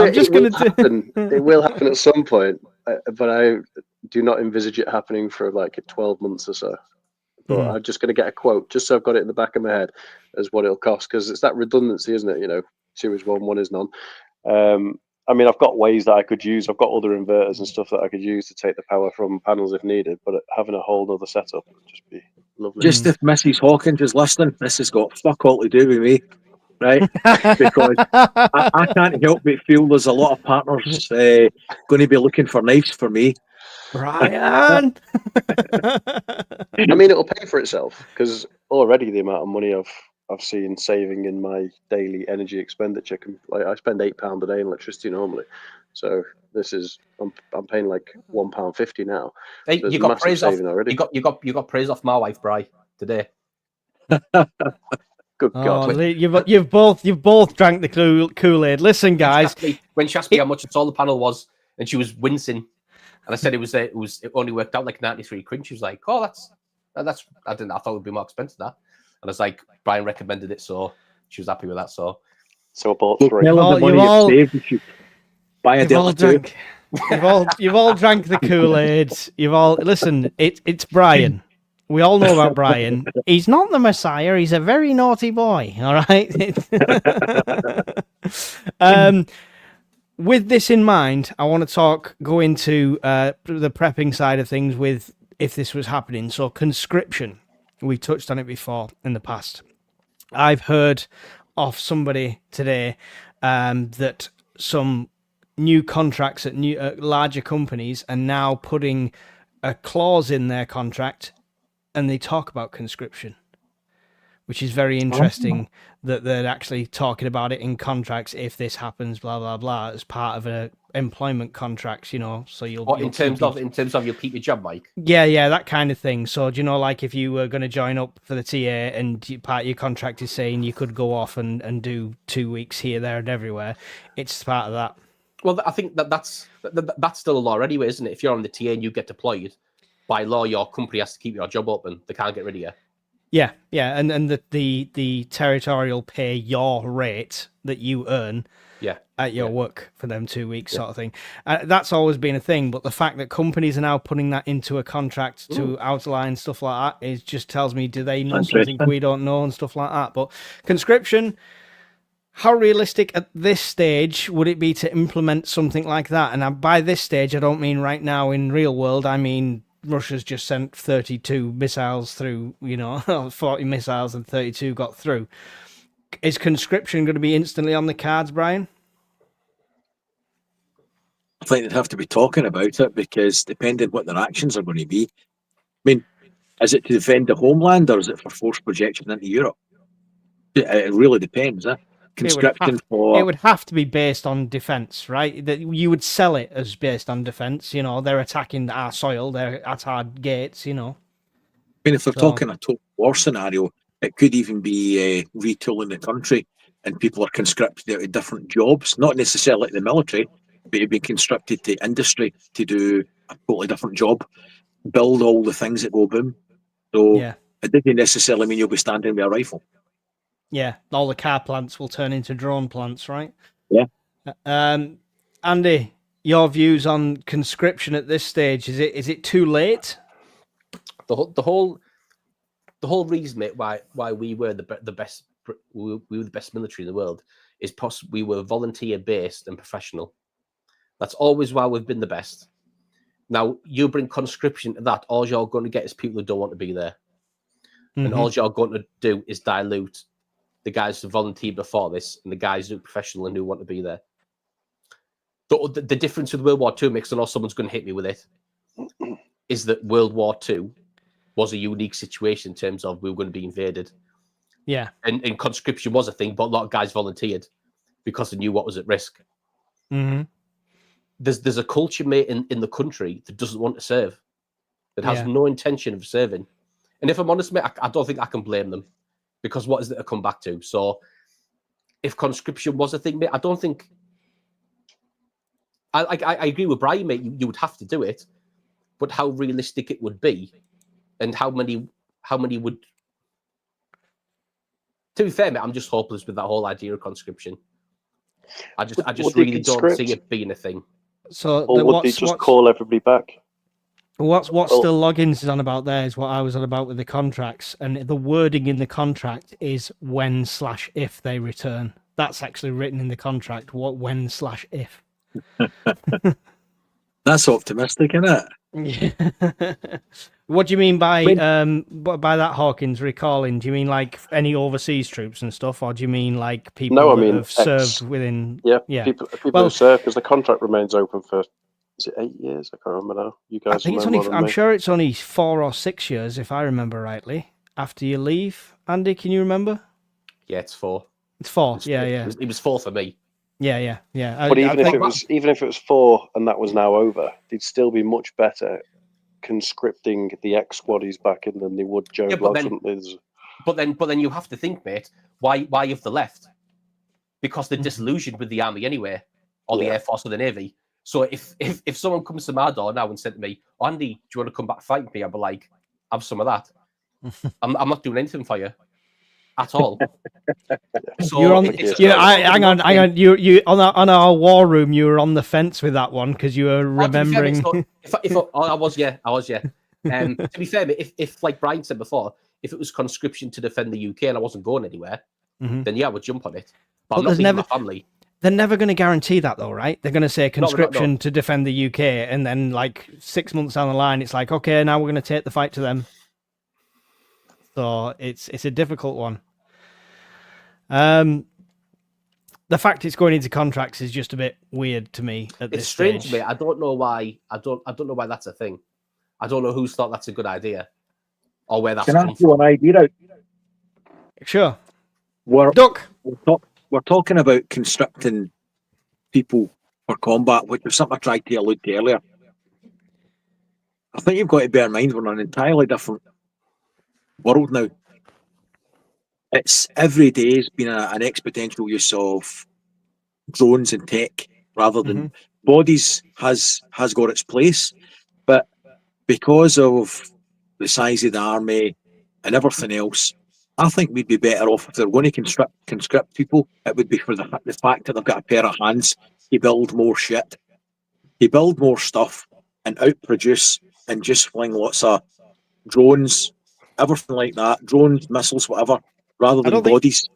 will happen at some point, but I do not envisage it happening for like 12 months or so. But I'm just going to get a quote, just so I've got it in the back of my head as what it'll cost, because it's that redundancy, isn't it? 2 is 1, 1 is none. I mean, I've got ways that I could use. I've got other inverters and stuff that I could use to take the power from panels if needed, but having a whole other setup would just be lovely. Just if Mrs. Hawkins is listening, this has got fuck all to do with me, right? Because I can't help but feel there's a lot of partners going to be looking for knives for me. Brian! I mean, it'll pay for itself, because already the amount of money I've seen saving in my daily energy expenditure. I spend £8 a day in electricity normally, so this is I'm paying like £1.50 now. Hey, so you got praise off already. You got praise off my wife, Bri, today. Good Oh, God. you've both drank the Kool-Aid. Listen, guys. When she asked me how much a solar panel was, and she was wincing, and I said it only worked out like 93 quid. She was like, "Oh, that's I thought it would be more expensive than that." And I was like, Brian recommended it, so she was happy with that. So So I bought Well, 3. tell her the money you've saved. You should buy a You've all Delta 2. drank. You've all drank the Kool-Aid. Listen. It's Brian. We all know about Brian. He's not the Messiah. He's a very naughty boy. All right. With this in mind, I want to go into the prepping side of things with if this was happening. So conscription, we touched on it before in the past. I've heard of somebody today that some new contracts at larger companies are now putting a clause in their contract, and they talk about conscription, which is very interesting that they're actually talking about it in contracts. If this happens, blah blah blah, as part of a employment contracts, so you'll in terms of you'll keep your job, Mike. Yeah, that kind of thing. So like if you were going to join up for the TA and part of your contract is saying you could go off and do 2 weeks here, there, and everywhere, it's part of that. Well, I think that's still a law anyway, isn't it? If you're on the TA and you get deployed, by law, your company has to keep your job open. They can't get rid of you. Yeah, and the territorial pay your rate that you earn at your work for them 2 weeks sort of thing. That's always been a thing, but the fact that companies are now putting that into a contract to outline stuff like that just tells me, do they know something we don't know and stuff like that? But conscription, how realistic at this stage would it be to implement something like that? And by this stage, I don't mean right now in real world. I mean Russia's just sent 32 missiles through, 40 missiles and 32 got through. Is conscription going to be instantly on the cards, Brian? I think they'd have to be talking about it, because depending what their actions are going to be. I mean, is it to defend the homeland, or is it for force projection into Europe? It really depends. Conscription it would have to be based on defence, right? That you would sell it as based on defence. They're attacking our soil, they're at our gates. I mean, if they're talking a total war scenario, it could even be retooling the country, and people are conscripted out of different jobs, not necessarily like the military, but you'd be conscripted to industry to do a totally different job, build all the things that go boom. So it doesn't necessarily mean you'll be standing with a rifle. Yeah, all the car plants will turn into drone plants, right? Yeah. Andy, your views on conscription at this stage? Is it too late? The whole reason, mate, why we were the best military in the world is we were volunteer based and professional. That's always why we've been the best. Now you bring conscription to that, all you're going to get is people who don't want to be there, and all you're going to do is dilute the guys who volunteered before this and the guys who are professional and who want to be there. The difference with World War II, Mix, I know someone's going to hit me with it, is that World War II was a unique situation in terms of we were going to be invaded. Yeah. And conscription was a thing, but a lot of guys volunteered because they knew what was at risk. Mm-hmm. There's a culture, mate, in the country that doesn't want to serve, that has no intention of serving. And if I'm honest, mate, I don't think I can blame them. Because what is it to come back to? So if conscription was a thing, mate, I don't think... I agree with Brian, mate, you would have to do it, but how realistic it would be and how many would... To be fair, mate, I'm just hopeless with that whole idea of conscription. I just really don't see it being a thing. So would they just call everybody back? What Still Loggins is on about there is what I was on about with the contracts, and the wording in the contract is when/if they return. That's actually written in the contract. When/if. That's optimistic, isn't it? Yeah. What do you mean by that, Hawkins, recalling? Do you mean like any overseas troops and stuff, or do you mean like people that have served within? Yeah. People who serve, because the contract remains open for. Is it 8 years? I can't remember now. You guys, I'm sure it's only 4 or 6 years, if I remember rightly, after you leave. Andy, can you remember? Yeah, it's 4. It's 4. Yeah. It was 4 for me. Yeah. But even if it was 4 and that was now over, they'd still be much better conscripting the ex-squaddies back in than they would Joe Bloggs. But then you have to think, mate, why have they left? Because they're disillusioned with the army anyway, or the Air Force or the Navy. So if someone comes to my door now and said to me, Andy, do you want to come back fight me? I'd be like, have some of that. I'm not doing anything for you at all. So You're on. it's- Hang on. You on our war room. You were on the fence with that one because you were To be fair, remembering. I was. To be fair, if like Brian said before, if it was conscription to defend the UK and I wasn't going anywhere, then I would jump on it. But I'm not leaving my family. They're never going to guarantee that, though, right? They're going to say conscription to defend the UK, and then like 6 months down the line, it's like, okay, now we're going to take the fight to them. So it's a difficult one. The fact it's going into contracts is just a bit weird to me at this It's strange, stage. mate. I don't know why. I don't know why that's a thing. I don't know who's thought that's a good idea, or where that's Can I come throw from. an idea out? Sure. We're, Duck. we're talking about conscripting people for combat, which was something I tried to allude to earlier. I think you've got to bear in mind we're in an entirely different world now. It's every day has been an exponential use of drones and tech rather than bodies has got its place, but because of the size of the army and everything else, I think we'd be better off if they're going to conscript people. It would be for the fact that they've got a pair of hands to build more shit, to build more stuff and outproduce and just fling lots of drones, everything like that, drones, missiles, whatever, rather than bodies.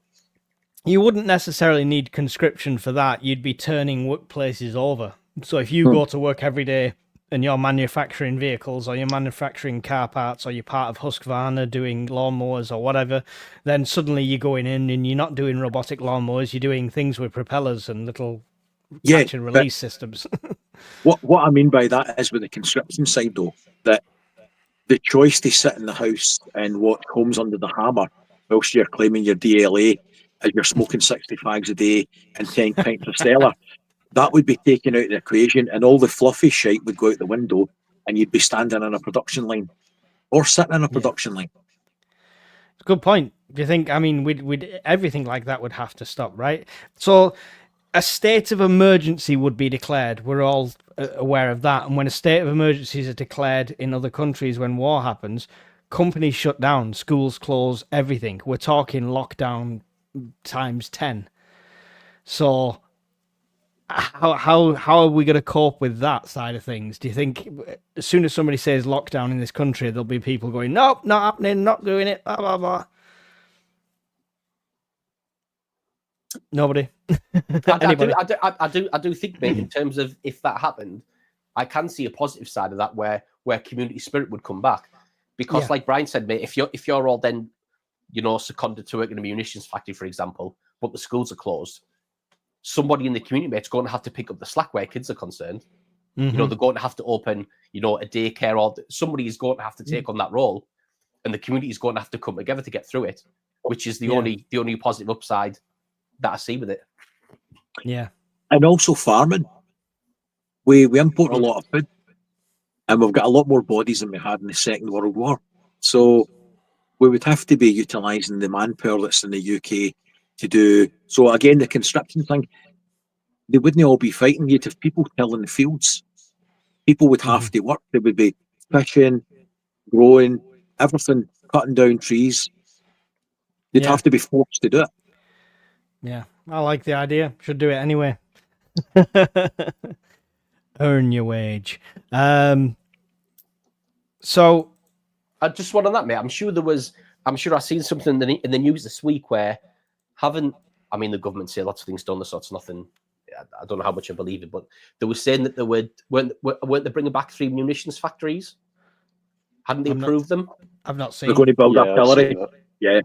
You wouldn't necessarily need conscription for that. You'd be turning workplaces over. So if you go to work every day and you're manufacturing vehicles or you're manufacturing car parts or you're part of Husqvarna doing lawnmowers or whatever, then suddenly you're going in and you're not doing robotic lawnmowers, you're doing things with propellers and little catch and release systems. What I mean by that is with the conscription side, though, that the choice to sit in the house and watch Homes Under the Hammer whilst you're claiming your DLA and you're smoking 60 fags a day and 10 pints of Stella, that would be taken out of the equation and all the fluffy shite would go out the window and you'd be standing on a production line or sitting in a production line. Good point. Do you think, I mean, we'd everything like that would have to stop, right? So a state of emergency would be declared. We're all aware of that. And when a state of emergencies are declared in other countries when war happens, companies shut down, schools close, everything. We're talking lockdown times 10. So how are we going to cope with that side of things? Do you think as soon as somebody says lockdown in this country, there'll be people going, nope, not happening, not doing it, blah, blah, blah? Nobody. I do think, mate, in terms of if that happened, I can see a positive side of that where community spirit would come back. Because like Brian said, mate, if you're all then, seconded to work in a munitions factory, for example, but the schools are closed, somebody in the community, mate's going to have to pick up the slack where kids are concerned. They're going to have to open, a daycare, or somebody is going to have to take on that role, and the community is going to have to come together to get through it, which is the only positive upside that I see with it. Yeah. And also farming. We import a lot of food and we've got a lot more bodies than we had in the Second World War. So we would have to be utilising the manpower that's in the UK to do. So again, the conscription thing, they wouldn't all be fighting. You'd have people tilling the fields. People would have to work. They would be fishing, growing, everything, cutting down trees. They'd have to be forced to do it. Yeah, I like the idea. Should do it anyway. Earn your wage. So, just one on that, mate. I'm sure I've seen something in the news this week where the government say lots of things done, so it's nothing. I don't know how much I believe it, but they were saying that weren't they bringing back 3 munitions factories? Hadn't they approved them? I've not seen. They're going to build artillery. Yeah.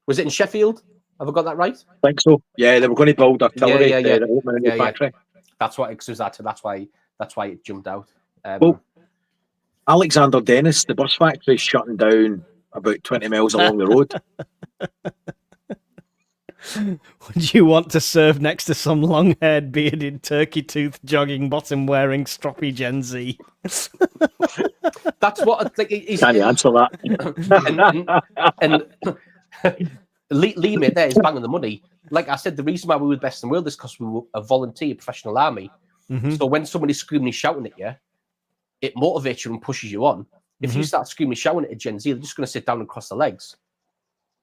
Was it in Sheffield? Have I got that right? I think so. Yeah, they were going to build artillery. Yeah. They're opening a new factory. That's what it was. That's why it jumped out. Well, Alexander Dennis, the bus factory, is shutting down about 20 miles along the road. Would you want to serve next to some long-haired, bearded, turkey-toothed, jogging, bottom-wearing, stroppy Gen Z? That's what like, he's, Can you answer that? and Lee mate there is banging the money. Like I said, the reason why we were the best in the world is because we were a volunteer professional army. Mhm. So when somebody's screaming and shouting at you, it motivates you and pushes you on. If you start screaming and shouting at a Gen Z, they're just going to sit down and cross their legs.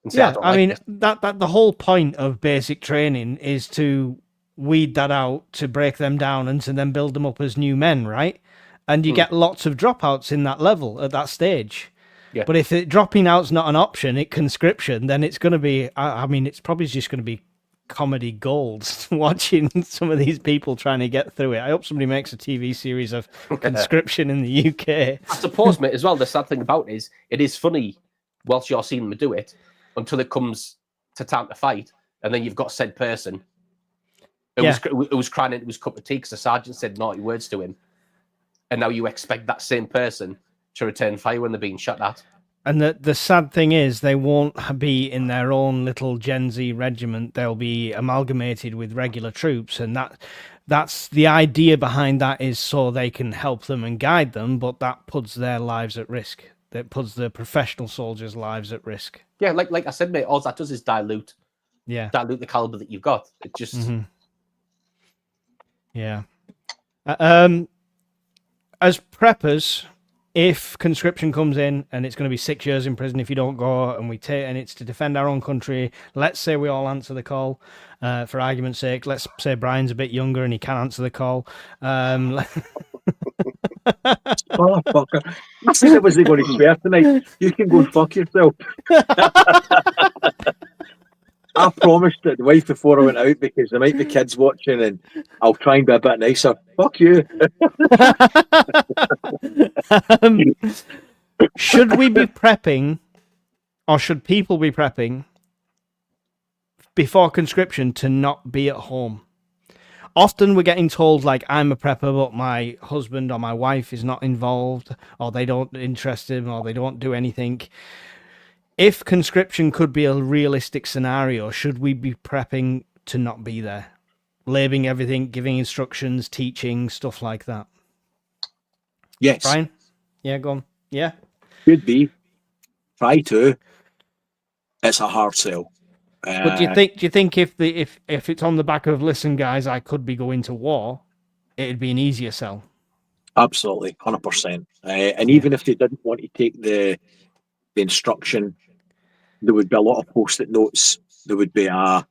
And say, Yeah, don't I like mean this. that the whole point of basic training is to weed that out, to break them down, and to then build them up as new men, right? And you get lots of dropouts in that level at that stage. Yeah. But if dropping out's not an option, conscription, then it's going to be. I mean, it's probably just going to be comedy gold watching some of these people trying to get through it. I hope somebody makes a TV series of conscription in the UK. I suppose, mate, as well, the sad thing about it is funny whilst you're seeing them do it until it comes to time to fight, and then you've got said person who was crying into his cup of tea because the sergeant said naughty words to him, and now you expect that same person to return fire when they're being shot at. And the sad thing is, they won't be in their own little Gen Z regiment. They'll be amalgamated with regular troops, and that's the idea behind that, is so they can help them and guide them, but that puts their lives at risk. That puts the professional soldiers' lives at risk. Yeah, like I said, mate, all that does is dilute the caliber that you've got. It just Yeah. As preppers, if conscription comes in and it's going to be 6 years in prison if you don't go, and it's to defend our own country, let's say we all answer the call, for argument's sake. Let's say Brian's a bit younger and he can answer the call. Motherfucker. I said it was going to swear tonight. You can go and fuck yourself. I promised the wife before I went out, because there might be kids watching, and I'll try and be a bit nicer. Fuck you. Should we be prepping, or should people be prepping before conscription to not be at home? Often we're getting told, like, I'm a prepper, but my husband or my wife is not involved, or they don't interest him, or they don't do anything. If conscription could be a realistic scenario, should we be prepping to not be there? Labeling everything, giving instructions, teaching, stuff like that. Yes. Brian? Yeah, go on. Yeah? Could be. Try to. It's a hard sell. But do you think if it's on the back of, listen, guys, I could be going to war, it'd be an easier sell? Absolutely, 100%. And even if they didn't want to take the instruction, there would be a lot of post-it notes. There would be a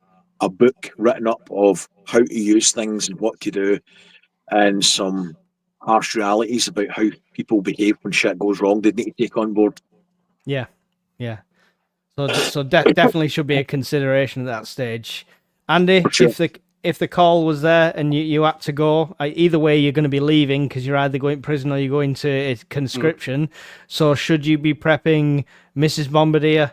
book written up of how to use things and what to do, and some harsh realities about how people behave when shit goes wrong. They need to take on board. Yeah. So definitely should be a consideration at that stage. Andy, Sure. if the call was there and you had to go, either way you're going to be leaving, because you're either going to prison or you're going to conscription. So should you be prepping Mrs. Bombardier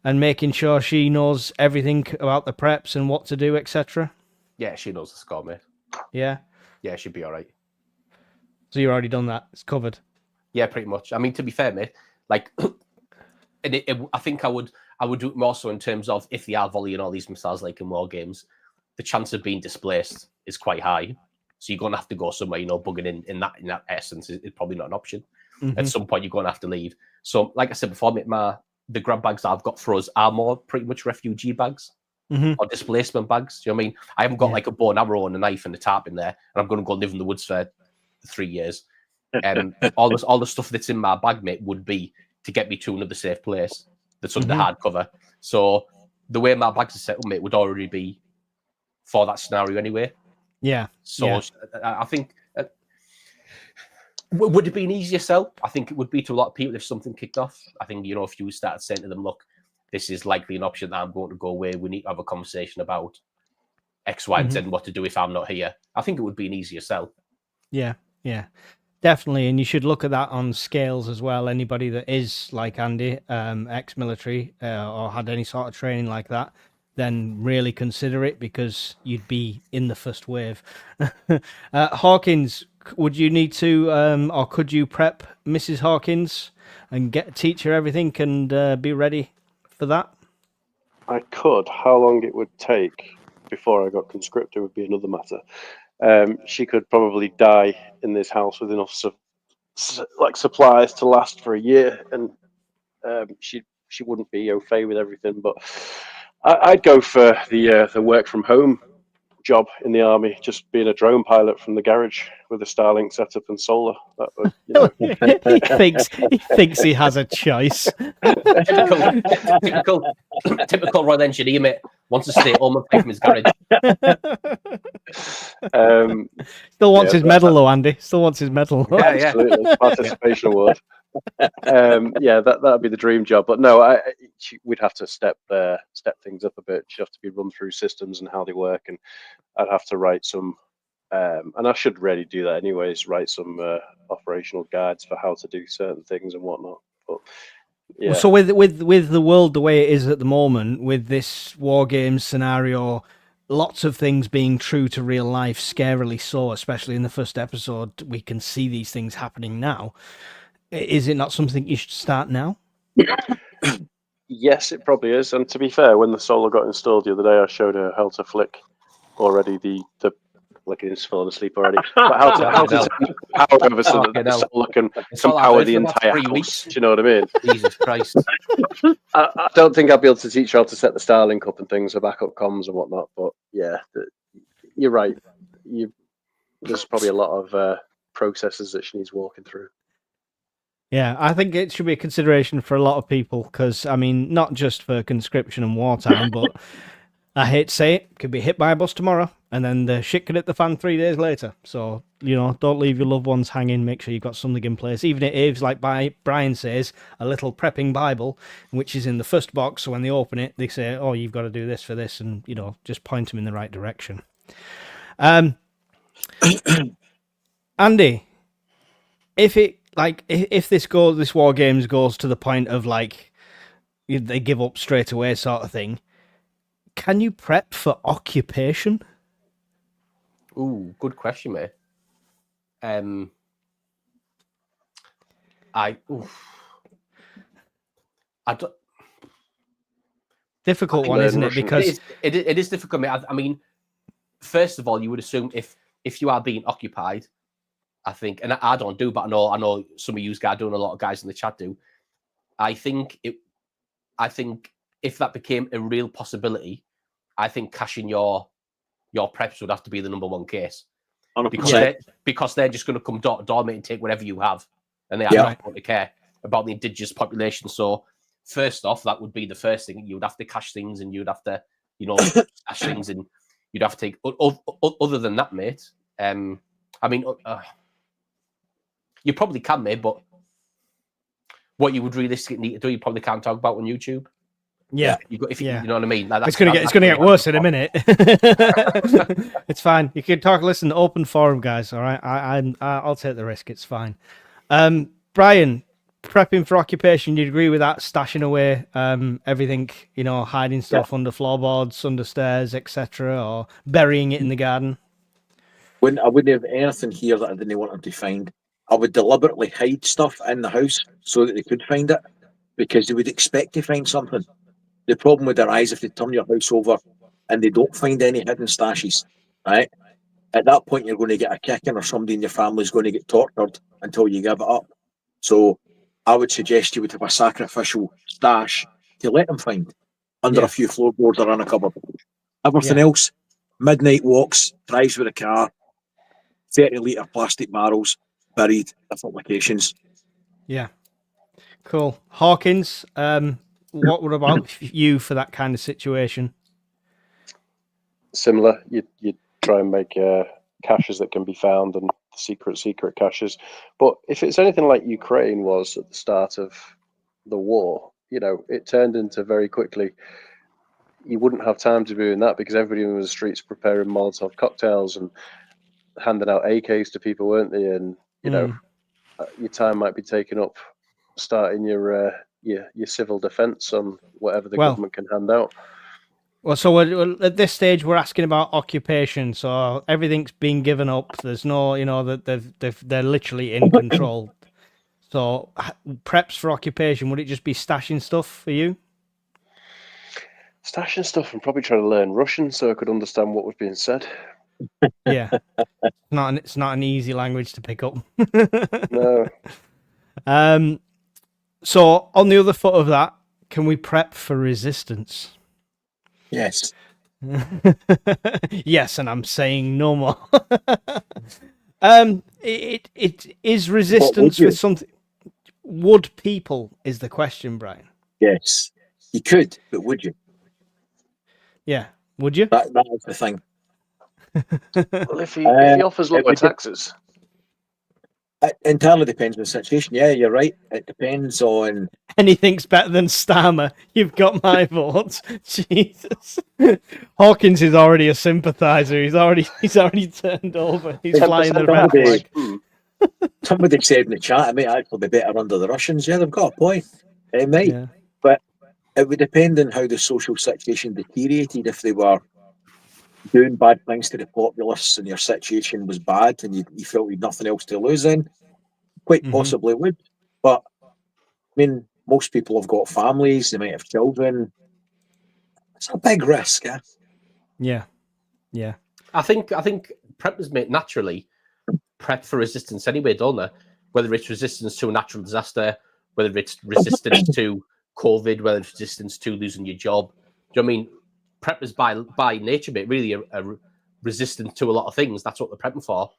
and making sure she knows everything about the preps and what to do, etc.? yeah, she knows the score, mate. Yeah. Yeah, she'd be all right. So you've already done that. It's covered. Yeah, pretty much. I mean, to be fair, mate, like, and I think I would do it more so in terms of if they are volleying all these missiles like in war games, the chance of being displaced is quite high. So you're going to have to go somewhere, bugging in that essence is probably not an option. Mm-hmm. At some point, you're going to have to leave. So, like I said before, mate, the grab bags that I've got for us are more pretty much refugee bags or displacement bags. Do you know what I mean? I haven't got like a bow and arrow and a knife and a tarp in there, and I'm going to go live in the woods for 3 years. All the stuff that's in my bag, mate, would be to get me to another safe place that's under hardcover. So the way my bags are set up, mate, would already be for that scenario anyway. Yeah. So yeah. I think, would it be an easier sell? I think it would be to a lot of people if something kicked off. I think, if you started saying to them, look, this is likely an option that I'm going to go away. We need to have a conversation about X, Y, and Z and what to do if I'm not here. I think it would be an easier sell. Yeah. Definitely, and you should look at that on scales as well. Anybody that is like Andy, ex-military, or had any sort of training like that, then really consider it, because you'd be in the first wave. Hawkins, would you need to, or could you prep Mrs. Hawkins and teach her everything and be ready for that? I could. How long it would take before I got conscripted would be another matter. She could probably die in this house with enough like supplies to last for a year, and she wouldn't be au fait with everything. But I'd go for the work from home job in the army, just being a drone pilot from the garage with a Starlink setup and solar. That would, you know. he thinks he has a choice. typical Royal Engineer, mate. Wants to stay at home and pay from his garage. Still wants his medal, though, Andy. Still wants his medal. Yeah, yeah. Absolutely, participation award. Yeah, that'd be the dream job. But no, we'd have to step things up a bit. She'd have to be run through systems and how they work, and I'd have to write some. And I should really do that anyways. Write some operational guides for how to do certain things and whatnot. But yeah. So with the world the way it is at the moment, with this war games scenario, lots of things being true to real life, scarily so, especially in the first episode, we can see these things happening now. Is it not something you should start now? Yes, it probably is. And to be fair, when the solar got installed the other day, I showed her how to flick already the like he's falling asleep already. But how to turn the power over so that the solar can power the entire house. Do you know what I mean? Jesus Christ. I don't think I'll be able to teach her how to set the Starlink up and things for backup comms and whatnot. But yeah, you're right. There's probably a lot of processes that she needs walking through. Yeah, I think it should be a consideration for a lot of people because, I mean, not just for conscription and wartime, but I hate to say it, could be hit by a bus tomorrow and then the shit could hit the fan 3 days later. So, don't leave your loved ones hanging. Make sure you've got something in place. Even if it is, like Brian says, a little prepping Bible, which is in the first box. So when they open it, they say, oh, you've got to do this for this and, just point them in the right direction. Andy, if this war games goes to the point of they give up straight away sort of thing, can you prep for occupation? Ooh, good question, mate. Difficult one, isn't it? Because it is difficult, mate. I mean, first of all, you would assume if you are being occupied, I think, and I don't do, but I know some of you guys do, and a lot of guys in the chat do. I think if that became a real possibility, I think cashing your preps would have to be the number one case. 100%. Because they're just going to come door to door, mate, and take whatever you have, and they are not going to care about the indigenous population. So first off, that would be the first thing. You would have to cash things, and you'd have to, cash things, and you'd have to take. Other than that, mate, I mean, you probably can, mate, but what you would realistically need to do, you probably can't talk about on YouTube. Yeah, you know what I mean. Like, it's gonna get worse in a minute. It's fine. You can talk. Listen, open forum, guys. All right, I'll take the risk. It's fine. Brian, prepping for occupation. You'd agree with that? Stashing away everything, hiding stuff under floorboards, under stairs, etc., or burying it in the garden. When I wouldn't have anything here that I didn't want them to find. I would deliberately hide stuff in the house so that they could find it, because they would expect to find something. The problem would arise if they turn your house over and they don't find any hidden stashes, right? At that point, you're going to get a kicking, or somebody in your family is going to get tortured until you give it up. So I would suggest you would have a sacrificial stash to let them find under a few floorboards or in a cupboard. Everything else, midnight walks, drives with a car, 30-litre plastic barrels, buried, different locations. Yeah. Cool. Hawkins, what would about you for that kind of situation? Similar. You try and make caches that can be found, and secret caches. But if it's anything like Ukraine was at the start of the war, it turned into very quickly. You wouldn't have time to be doing that because everybody in the streets preparing Molotov cocktails and handing out AKs to people, weren't they? And your time might be taken up starting your civil defence on whatever the government can hand out. Well, so at this stage, we're asking about occupation. So everything's been given up. There's no, that they're literally in control. So preps for occupation, would it just be stashing stuff for you? Stashing stuff and probably trying to learn Russian so I could understand what was being said. Yeah, it's not an easy language to pick up. No. So on the other foot of that, can we prep for resistance? Yes. Yes, and I'm saying no more. It is resistance you? with something. Would people is the question, Brian? Yes. You could, but would you? Yeah, would you? That is the thing. Well, if he offers it lower would- taxes, It entirely depends on the situation. Yeah, you're right. It depends on. Anything's better than Starmer. You've got my vote. Jesus. Hawkins is already a sympathiser. He's already turned over. He's flying the red flag. Somebody said in the chat, it might actually be better under the Russians. Yeah, they've got a point. It might, Yeah. but it would depend on how the social situation deteriorated. If they were doing bad things to the populace and your situation was bad and you felt you'd nothing else to lose, then quite Mhm. possibly would. But I mean, most people have got families, they might have children. It's a big risk. Eh? Yeah. I think preppers make naturally prep for resistance anyway, don't they? Whether it's resistance to a natural disaster, whether it's resistance to COVID, whether it's resistance to losing your job. Do you know what I mean? Preppers by nature, mate, really are resistant to a lot of things. That's what they're prepping for.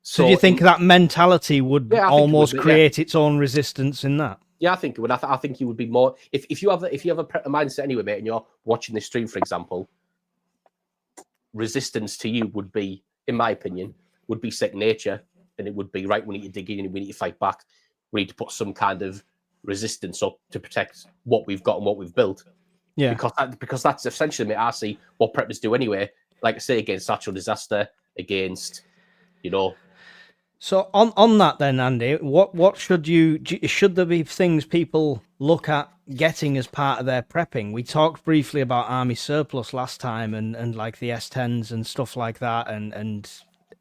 So do you think that mentality would Yeah, I think it almost would be, create its own resistance in that? Yeah, I think it would. I think you would be more if you have a prepper mindset anyway, mate, and you're watching this stream, for example. Resistance to you would be, in my opinion, would be second nature, and it would be right. We need to dig in, and we need to fight back. We need to put some kind of resistance up to protect what we've got and what we've built. Yeah, because that's essentially, mate, I see what preppers do anyway. Like I say, against natural disaster, against, you know. So on that then, Andy, what should there be things people look at getting as part of their prepping? We talked briefly about army surplus last time and like the S10s and stuff like that and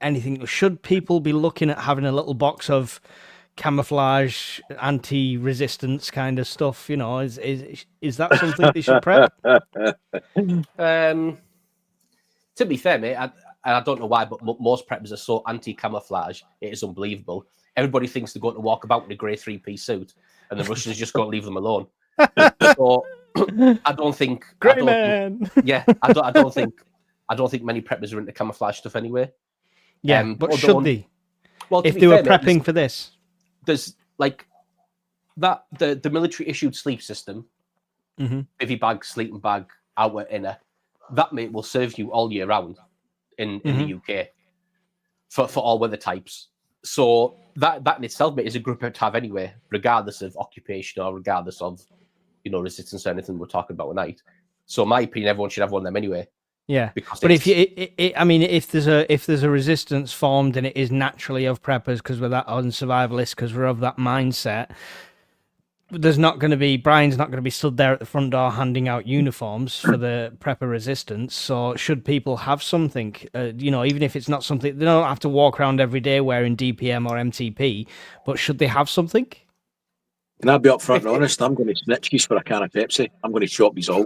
anything. Should people be looking at having a little box of camouflage, anti-resistance kind of stuff? You know, is that something they should prep? To be fair, mate, I don't know why, but most preppers are so anti-camouflage. It is unbelievable. Everybody thinks they're going to walk about in a grey 3-piece suit, and the Russians just got to leave them alone. So I don't think. Grey man. I don't think many preppers are into camouflage stuff anyway. Yeah, but should they? Well, if they were prepping for this, there's like that the military issued sleep system, bivy bag, sleeping bag, outer, inner. That, mate, will serve you all year round in the UK for all weather types. So that in itself, mate, is a good prep to have anyway, regardless of occupation or regardless of, you know, resistance or anything we're talking about tonight. So in my opinion, everyone should have one of them anyway. Yeah, but if there's a resistance formed and it is naturally of preppers because we're that unsurvivalist, because we're of that mindset, there's not going to be Brian's not going to be stood there at the front door handing out uniforms for the prepper resistance. So should people have something, you know, even if it's not something, they don't have to walk around every day wearing DPM or MTP, but should they have something? Can I be upfront and honest? I'm going to snitch you for a can of Pepsi. I'm going to chop these all.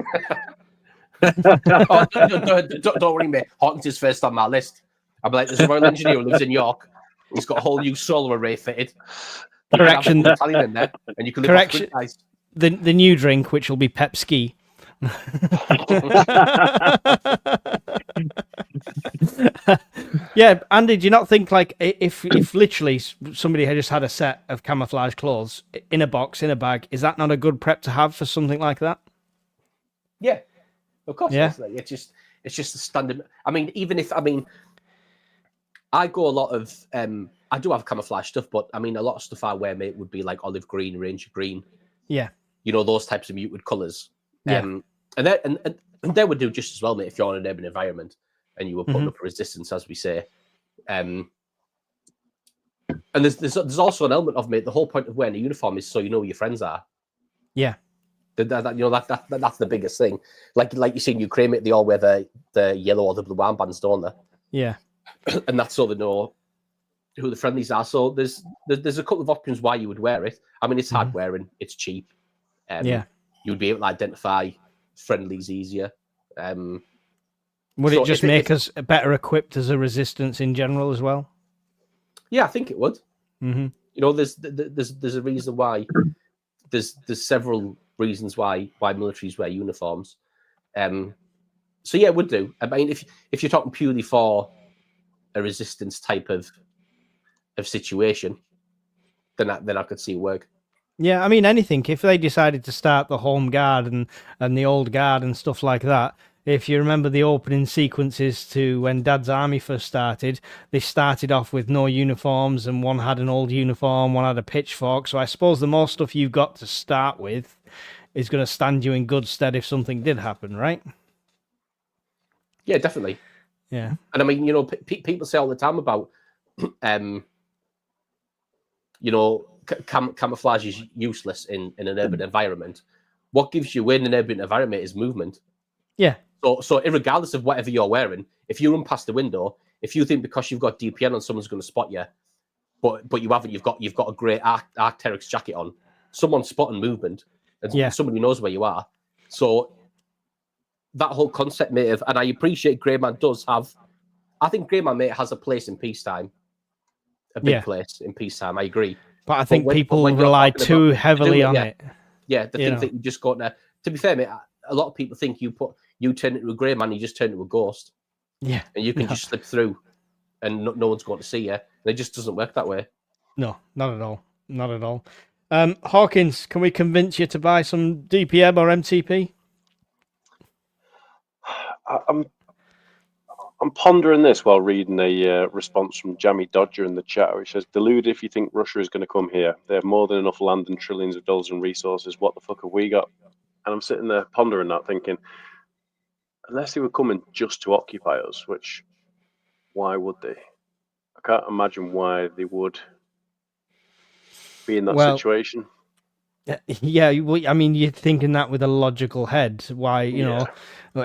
Don't worry, mate. Hawkins is first on my list. I'm like, there's a Royal Engineer who lives in York. He's got a whole new solar array fitted. Correction. In there, and you can correction. The new drink, which will be Pepsi. Yeah, Andy, do you not think like if literally somebody had just had a set of camouflage clothes in a box in a bag, is that not a good prep to have for something like that? Yeah, of course. Yeah, it's just the standard. I go a lot of I do have camouflage stuff, but I mean a lot of stuff I wear, mate, would be like olive green, ranger green. Yeah, you know, those types of muted colours. Yeah. And they would do just as well, mate, if you're in an urban environment and you were putting up a resistance, as we say. And there's also an element of, mate, the whole point of wearing a uniform is so you know who your friends are. Yeah. That's the biggest thing. Like you see in Ukraine, mate, they all wear the yellow or the blue armbands, don't they? Yeah. And that's so they know who the friendlies are. So there's a couple of options why you would wear it. I mean, it's hard wearing, it's cheap. Yeah. You would be able to identify friendlies easier. Would So it just if make us better equipped as a resistance in general as well? Yeah, I think it would. Mm-hmm. You know, there's a reason why. There's several reasons why militaries wear uniforms. So yeah, it would do. I mean, if you're talking purely for a resistance type of situation, then I could see it work. Yeah, I mean, anything. If they decided to start the home guard and the old guard and stuff like that, if you remember the opening sequences to when Dad's army first started, they started off with no uniforms, and one had an old uniform, one had a pitchfork. So I suppose the more stuff you've got to start with is going to stand you in good stead if something did happen, right? Yeah, definitely. Yeah. And I mean, you know, people say all the time about, you know, camouflage is useless in an urban environment. What gives you away in an urban environment is movement. Yeah. So regardless of whatever you're wearing, if you run past the window, if you think because you've got DPN on, someone's going to spot you, but you haven't, you've got a great Arc'teryx jacket on, someone's spotting movement, and somebody knows where you are. So that whole concept, mate, and I appreciate Greyman does have. I think Greyman, mate, has a place in peacetime, a big place in peacetime. I agree. But I think people rely too heavily on it. Yeah, they think that you just got to be fair, mate, a lot of people think you turn into a Greyman, you just turn into a ghost. Yeah. And you can just slip through and no one's going to see you. And it just doesn't work that way. No, not at all. Not at all. Hawkins, can we convince you to buy some DPM or MTP? I'm pondering this while reading a response from Jammy Dodger in the chat, which says, deluded if you think Russia is going to come here. They have more than enough land and trillions of dollars in resources. What the fuck have we got? And I'm sitting there pondering that, thinking, unless they were coming just to occupy us, which, why would they? I can't imagine why they would be in that situation. Yeah, I mean, you're thinking that with a logical head. Why, you know,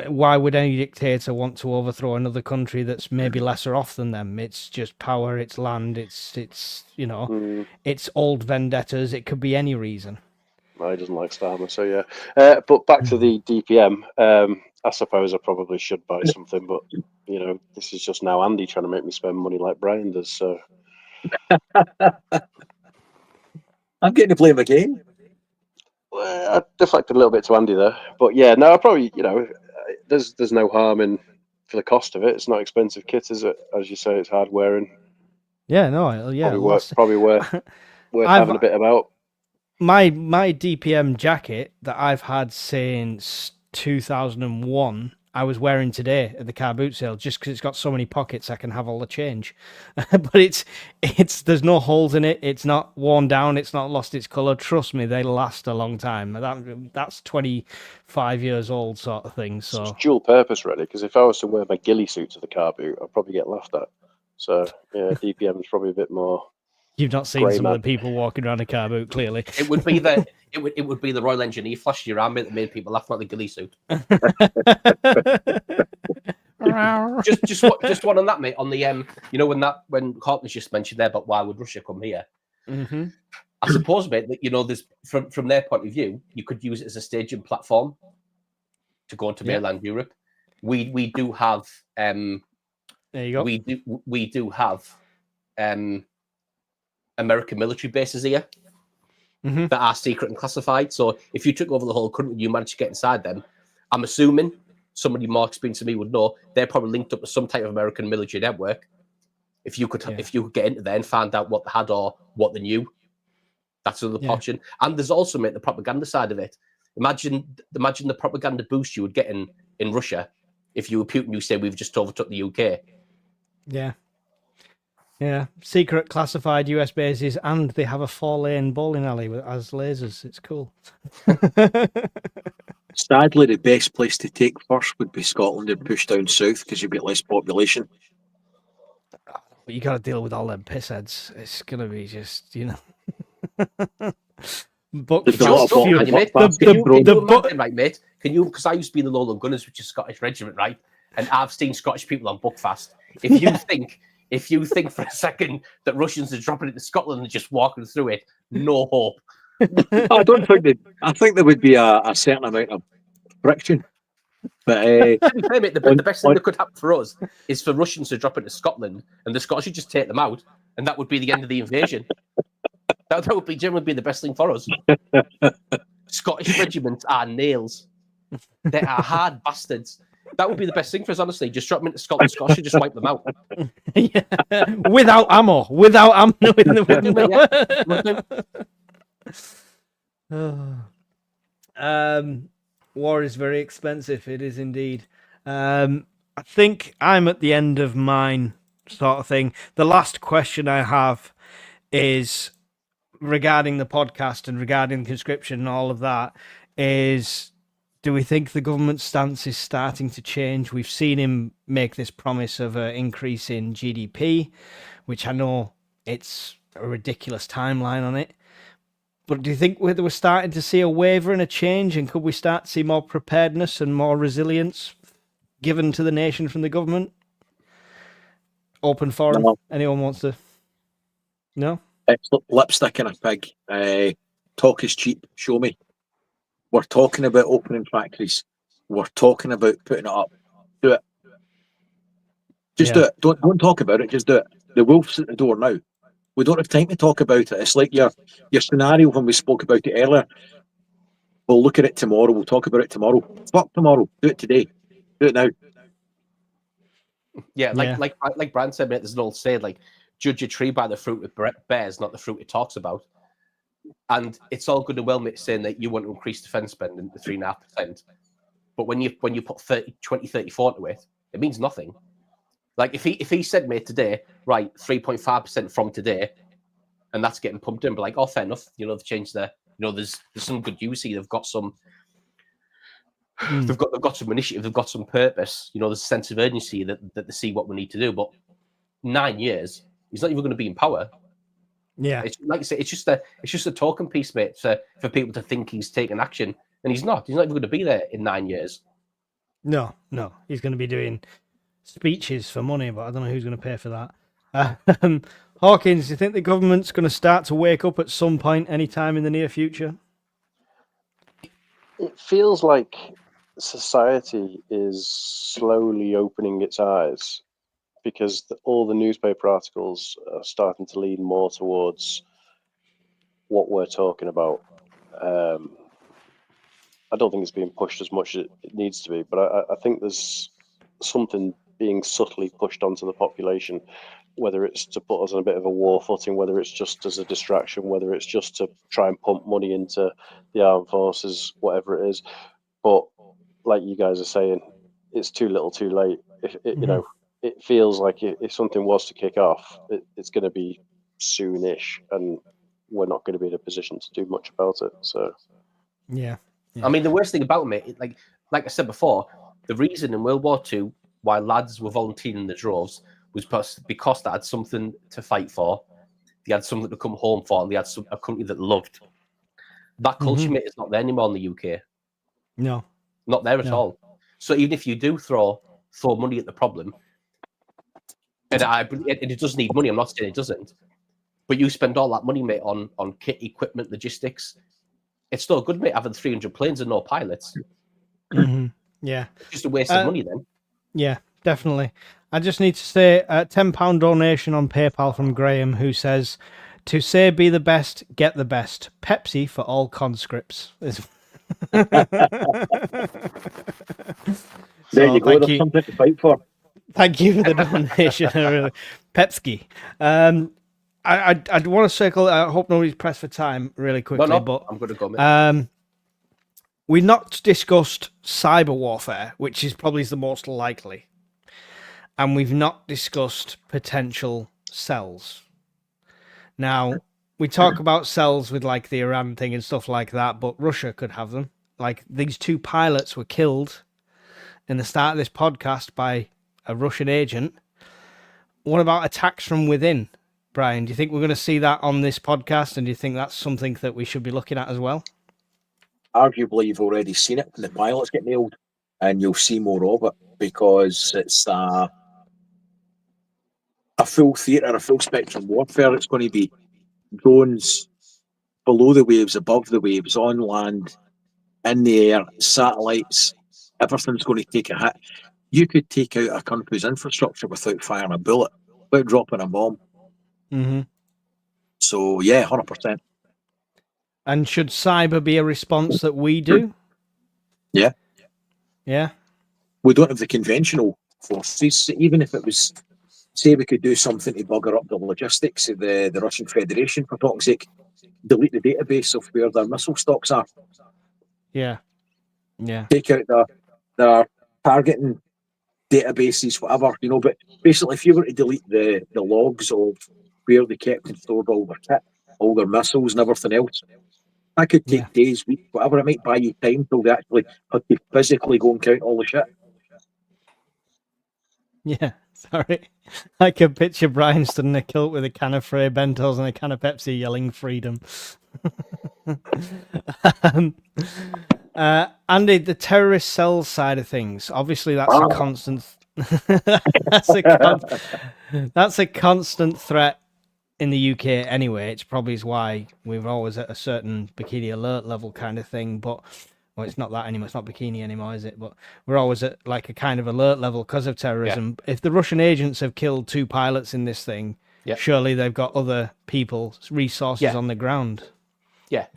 why would any dictator want to overthrow another country that's maybe lesser off than them? It's just power, it's land, it's you know, it's old vendettas. It could be any reason. He doesn't like Starmer, so yeah. But back to the DPM, I suppose I probably should buy something, but, you know, this is just now Andy trying to make me spend money like Brian does, so. I'm getting to play him again. Well, I deflected a little bit to Andy there, but yeah, no, I probably, you know, there's no harm in for the cost of it. It's not expensive kit, is it? As you say, it's hard wearing. Yeah, no, yeah, probably worth having a bit about. My DPM jacket that I've had since 2001, I was wearing today at the car boot sale just because it's got so many pockets I can have all the change. But it's there's no holes in it. It's not worn down. It's not lost its color. Trust me, they last a long time. That's 25 years old sort of thing. So it's dual purpose, really. Because if I was to wear my ghillie suit to the car boot, I'd probably get laughed at. So yeah, DPM is probably a bit more. You've not seen some of the people walking around a car boot, clearly. It would be the Royal Engineer flash your arm that made people laugh at the ghillie suit. just one on that, mate. On the you know, when Hawkins just mentioned there about why would Russia come here? Mm-hmm. I suppose, mate, that, you know, there's from their point of view, you could use it as a staging platform to go into mainland Europe. We do have there you go. We do have American military bases here that are secret and classified. So if you took over the whole country and you managed to get inside them, I'm assuming somebody more experienced than me would know they're probably linked up to some type of American military network. If you could get into there and find out what they had or what they knew, that's another option. And there's also, mate, the propaganda side of it. Imagine the propaganda boost you would get in Russia if you were Putin. You say we've just overtook the UK. Yeah. Yeah, secret classified US bases, and they have a 4-lane bowling alley as lasers. It's cool. Sadly, the best place to take first would be Scotland and push down south because you've got less population. But you got to deal with all them pissheads. It's going to be just, you know. But right, mate? Can you? Because I used to be in the Lowland Gunners, which is Scottish regiment, right? And I've seen Scottish people on Buckfast. If you think for a second that Russians are dropping into Scotland and just walking through it, no hope. I don't think I think there would be a certain amount of friction. But To be fair, mate, the best thing on- that could happen for us is for Russians to drop into Scotland, and the Scottish would just take them out, and that would be the end of the invasion. That would be generally be the best thing for us. Scottish regiments are nails. They are hard bastards. That would be the best thing for us, honestly. Just drop them into Scotland, Scottish, and just wipe them out. Yeah. Without ammo. War is very expensive. It is indeed. I think I'm at the end of mine, sort of thing. The last question I have is regarding the podcast and regarding conscription and all of that is, do we think the government stance is starting to change? We've seen him make this promise of an increase in GDP, which I know it's a ridiculous timeline on it. But do you think we're starting to see a waver and a change, and could we start to see more preparedness and more resilience given to the nation from the government? Open forum. No. Anyone wants to? No? It's lipstick in a pig. Talk is cheap. Show me. We're talking about opening factories. We're talking about putting it up. Do it. Just do it. Don't talk about it. Just do it. The wolf's at the door now. We don't have time to talk about it. It's like your scenario when we spoke about it earlier. We'll look at it tomorrow. We'll talk about it tomorrow. Fuck tomorrow. Do it today. Do it now. Yeah, like Brian said, mate, there's an old saying, like, judge a tree by the fruit it bears, not the fruit it talks about. And it's all good and well, mate, saying that you want to increase defence spending to 3.5%. But when you put 30, 20, 34 to it, it means nothing. Like if he said, mate, today, right, 3.5% from today, and that's getting pumped in, but like, oh, fair enough, they've changed their, there's some good news here. They've got some, they've got some initiative, they've got some purpose. There's a sense of urgency that they see what we need to do. But 9 years, he's not even going to be in power. Yeah, it's like I say, it's just a token piece, mate, for people to think he's taking action, and he's not. He's not even going to be there in 9 years. No, he's going to be doing speeches for money, but I don't know who's going to pay for that. Hawkins, do you think the government's going to start to wake up at some point, anytime in the near future? It feels like society is slowly opening its eyes, because all the newspaper articles are starting to lean more towards what we're talking about. I don't think it's being pushed as much as it needs to be, but I think there's something being subtly pushed onto the population, whether it's to put us on a bit of a war footing, whether it's just as a distraction, whether it's just to try and pump money into the armed forces, whatever it is. But like you guys are saying, it's too little too late. It feels like if something was to kick off, it's going to be soonish, and we're not going to be in a position to do much about it. So, yeah. I mean, the worst thing about it, like I said before, the reason in World War II why lads were volunteering in the droves was because they had something to fight for, they had something to come home for, and they had a country that loved. That culture, mate, is not there anymore in the UK. No, not there at all. So even if you do throw money at the problem, and it does need money, I'm not saying it doesn't, but you spend all that money, mate, on kit, equipment, logistics, it's still good, mate, having 300 planes and no pilots. Yeah. It's just a waste of money then. Yeah, definitely. I just need to say a £10 donation on PayPal from Graham, who says, to say be the best, get the best. Pepsi for all conscripts. There you go. There's something to fight for. Thank you for the donation. Pepsi. I'd want to circle. I hope nobody's pressed for time really quickly. No, but I'm going to go, mate. We've not discussed cyber warfare, which is probably the most likely. And we've not discussed potential cells. Now, we talk about cells with like the Iran thing and stuff like that, but Russia could have them. Like these 2 pilots were killed in the start of this podcast by a Russian agent. What about attacks from within, Brian? Do you think we're going to see that on this podcast? And do you think that's something that we should be looking at as well? Arguably, you've already seen it when the pilots get nailed, and you'll see more of it because it's a full theatre, a full spectrum warfare. It's going to be drones below the waves, above the waves, on land, in the air, satellites, everything's going to take a hit. You could take out a country's infrastructure without firing a bullet, without dropping a bomb. Mm-hmm. So yeah, 100%. And should cyber be a response that we do? Yeah. Yeah. We don't have the conventional forces. Even if it was, say, we could do something to bugger up the logistics of the Russian Federation, for talk's sake, delete the database of where their missile stocks are. Yeah. Yeah. Take out their targeting databases, whatever, but basically if you were to delete the logs of where they kept and stored all their kit, all their missiles and everything else, that could take days, weeks, whatever. It might buy you time till they actually have to physically go and count all the shit. Yeah, sorry. I can picture Brian stood in a kilt with a can of Frey Bentos and a can of Pepsi yelling freedom. Andy, the terrorist cell side of things, obviously that's a constant that's a constant threat in the UK anyway. It's probably why we're always at a certain bikini alert level kind of thing, but well, it's not that anymore. It's not bikini anymore, is it? But we're always at like a kind of alert level because of terrorism. Yeah. If the Russian agents have killed 2 pilots in this thing, surely they've got other people's resources on the ground. Yeah.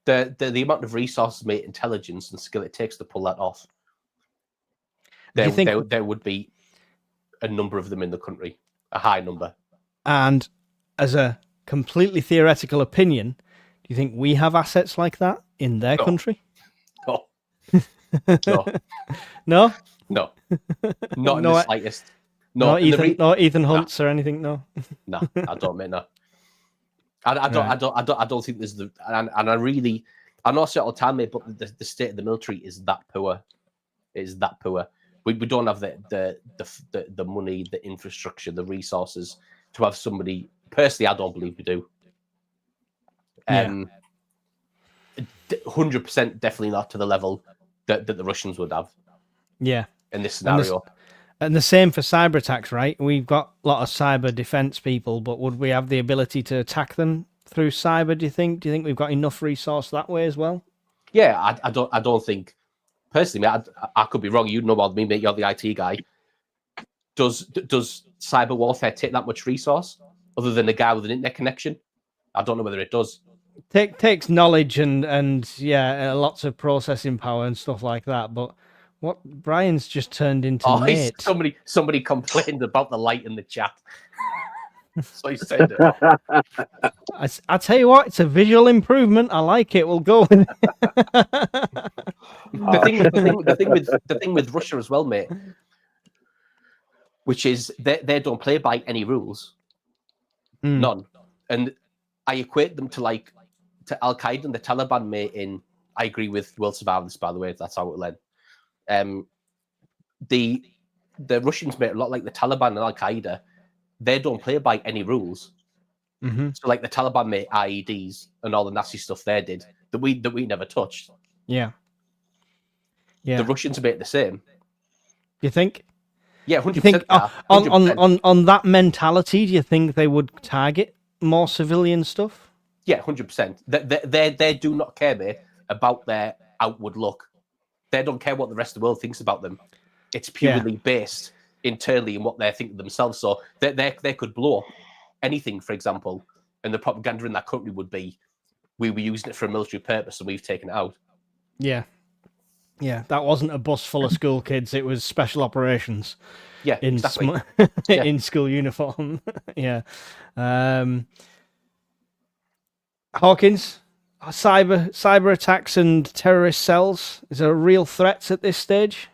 The amount of resources, mate, intelligence and skill it takes to pull that off. There would be a number of them in the country, a high number. And as a completely theoretical opinion, do you think we have assets like that in their country? No. No? No. Not in the slightest. No, not Ethan Hunts or anything, no? No, I don't, mate, no. I don't think there's and I know it all the time, mate, but the state of the military is that poor. It is that poor. We don't have the money, the infrastructure, the resources to have somebody. Personally, I don't believe we do. 100% definitely not to the level that the Russians would have. Yeah. In this scenario. And the same for cyber attacks, right? We've got a lot of cyber defense people, but would we have the ability to attack them through cyber, do you think? Do you think we've got enough resource that way as well? Yeah, I don't think, personally, mate, I could be wrong. You know more than me, mate. You're the IT guy. Does cyber warfare take that much resource other than a guy with an internet connection? I don't know whether it does. Takes knowledge and lots of processing power and stuff like that, but what Brian's just turned into mate. Somebody complained about the light in the chat. So he said it. I tell you what, it's a visual improvement. I like it. We'll go with it. the thing with Russia as well, mate, which is they don't play by any rules. None. And I equate them to Al Qaeda and the Taliban, mate. I agree with Will Survive this, by the way, if that's how it will end. The Russians, mate, a lot like the Taliban and Al Qaeda, they don't play by any rules. Mm-hmm. So, like the Taliban made IEDs and all the nasty stuff they did that we never touched. Yeah. The Russians made the same. You think? Yeah, 100%. You think on that mentality, do you think they would target more civilian stuff? Yeah, 100%. They do not care, mate, about their outward look. They don't care what the rest of the world thinks about them. It's purely based internally in what they think of themselves. So they could blow up anything, for example, and the propaganda in that country would be, we were using it for a military purpose and we've taken it out. Yeah. Yeah, that wasn't a bus full of school kids. It was special operations. Yeah, exactly. In school uniform. Yeah. Hawkins, cyber attacks and terrorist cells, is there real threats at this stage?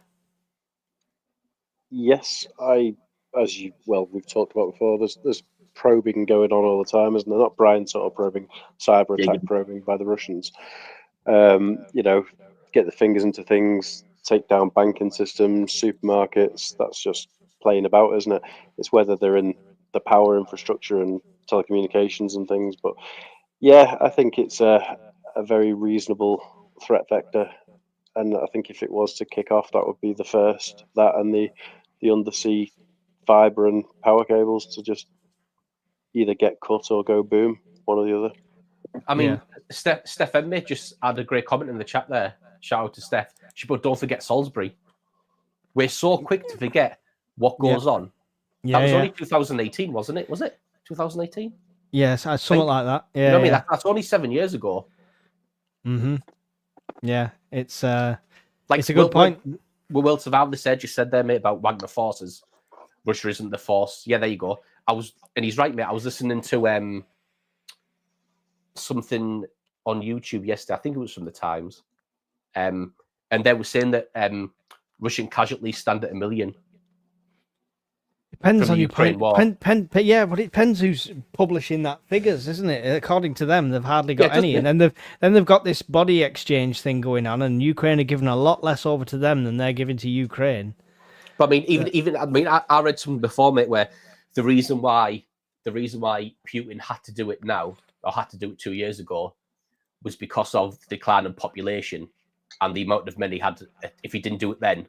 Yes, we've talked about before, there's probing going on all the time, isn't there? Not Brian sort of probing, cyber attack probing by the Russians. Get the fingers into things, take down banking systems, supermarkets. That's just playing about, isn't it? It's whether they're in the power infrastructure and telecommunications and things. But yeah, I think it's a very reasonable threat vector. And I think if it was to kick off, that would be the first. That and the undersea fiber and power cables to just either get cut or go boom, one or the other. I mean, Steph Emma just had a great comment in the chat there. Shout out to Steph. She put, don't forget Salisbury. we're so quick to forget what goes on. Yeah, That was only 2018, wasn't it? Was it 2018? Yes, something like that. Yeah, you know what I mean? That's only 7 years ago. Mm-hmm. Yeah, it's Like, it's a good point. We will survive this edge. You said there, mate, about Wagner forces. Russia isn't the force. Yeah, there you go. And he's right, mate. I was listening to something on YouTube yesterday. I think it was from the Times. And they were saying that Russian casualties stand at 1 million. Depends from on the your Ukraine point. war. Yeah, but it depends who's publishing that figures, isn't it? According to them, they've hardly got Yeah, any, and then they've got this body exchange thing going on, and Ukraine are giving a lot less over to them than they're giving to Ukraine. But I mean, I read something before, mate, where the reason why Putin had to do it now, or had to do it 2 years ago, was because of the decline in population and the amount of men he had. If he didn't do it then,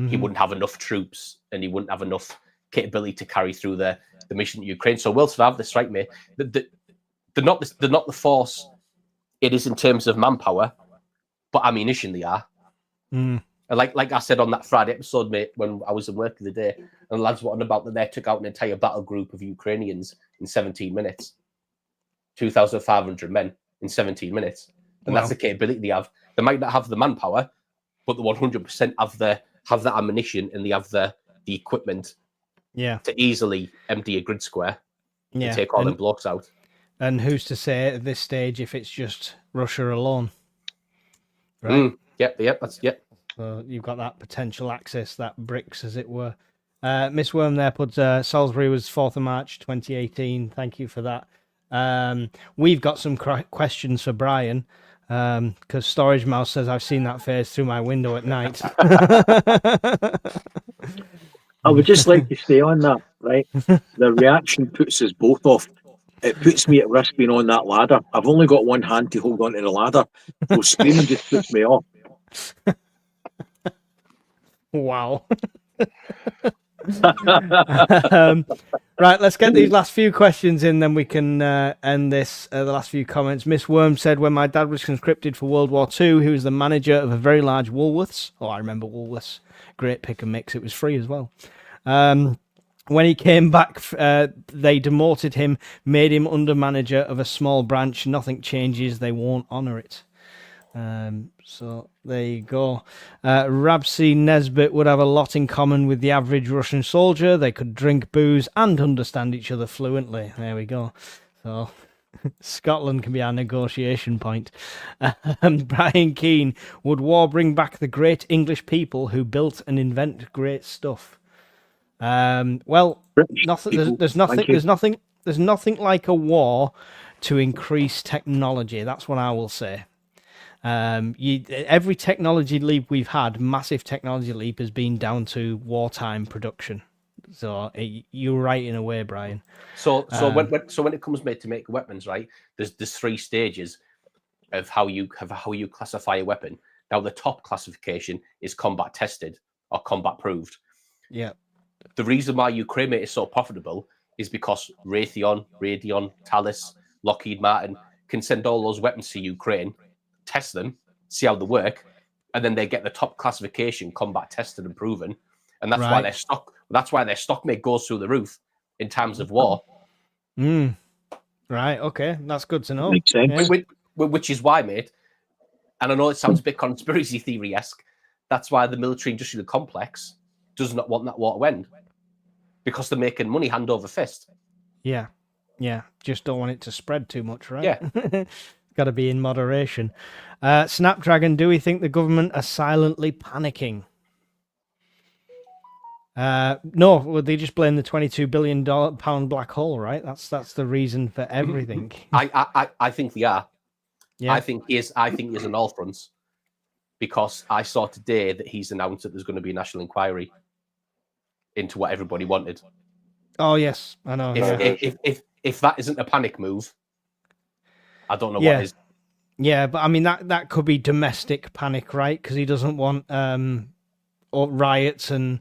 he wouldn't have enough troops and he wouldn't have enough capability to carry through the mission to Ukraine. So we'll survive this, right, mate? They're not the force it is in terms of manpower, but ammunition they are. And like I said on that Friday episode, mate, when I was in work the day, and the lads were on about that they took out an entire battle group of Ukrainians in 17 minutes. 2,500 men in 17 minutes. And that's the capability they have. They might not have the manpower, but the 100% have the ammunition and they have the equipment to easily empty a grid square and take all them blocks out. And who's to say at this stage if it's just Russia alone? Right? Yep. So you've got that potential access, that bricks, as it were. Miss Worm there put Salisbury was 4th of March 2018. Thank you for that. We've got some questions for Brian. Because Storage Mouse says I've seen that face through my window at night. I would just like to say on that, right? The reaction puts us both off. It puts me at risk being on that ladder. I've only got one hand to hold onto the ladder. So screaming just puts me off. Wow. Right, let's get these last few questions in, then we can end this. The last few comments. Miss Worm said, when my dad was conscripted for World War II, he was the manager of a very large Woolworths. Oh, I remember Woolworths. Great pick and mix. It was free as well. When he came back, they demoted him, made him under manager of a small branch. Nothing changes. They won't honour it. So there you go. Rabsi Nesbitt would have a lot in common with the average Russian soldier. They could drink booze and understand each other fluently. There we go. So Scotland can be our negotiation point. Brian Keane, would war bring back the great English people who built and invent great stuff? Well, nothing. There's nothing like a war to increase technology. That's what I will say. Every technology leap we've had, massive technology leap, has been down to wartime production. So you're right in a way, Brian. So when it comes to make weapons, right? There's 3 stages of how you classify a weapon. Now the top classification is combat tested or combat proved. Yeah. The reason why Ukraine is so profitable is because Raytheon, Thales, Lockheed Martin can send all those weapons to Ukraine, test them, see how they work, and then they get the top classification, combat tested and proven, and that's why their stock. That's why their stock mate goes through the roof in times of war. Right. Okay, that's good to know. Makes sense. Yeah. Which is why, mate. And I know it sounds a bit conspiracy theory-esque. That's why the military industrial complex does not want that war to end, because they're making money hand over fist. Yeah. Just don't want it to spread too much, right? Yeah. Got to be in moderation. Snapdragon, do we think the government are silently panicking? No, well, they just blame the $22 billion black hole, right? That's the reason for everything. I think they are. Yeah. I think he is on all fronts, because I saw today that he's announced that there's going to be a national inquiry into what everybody wanted. Oh yes, I know. If that isn't a panic move, I don't know what is. Yeah, but I mean that could be domestic panic, right? Because he doesn't want riots and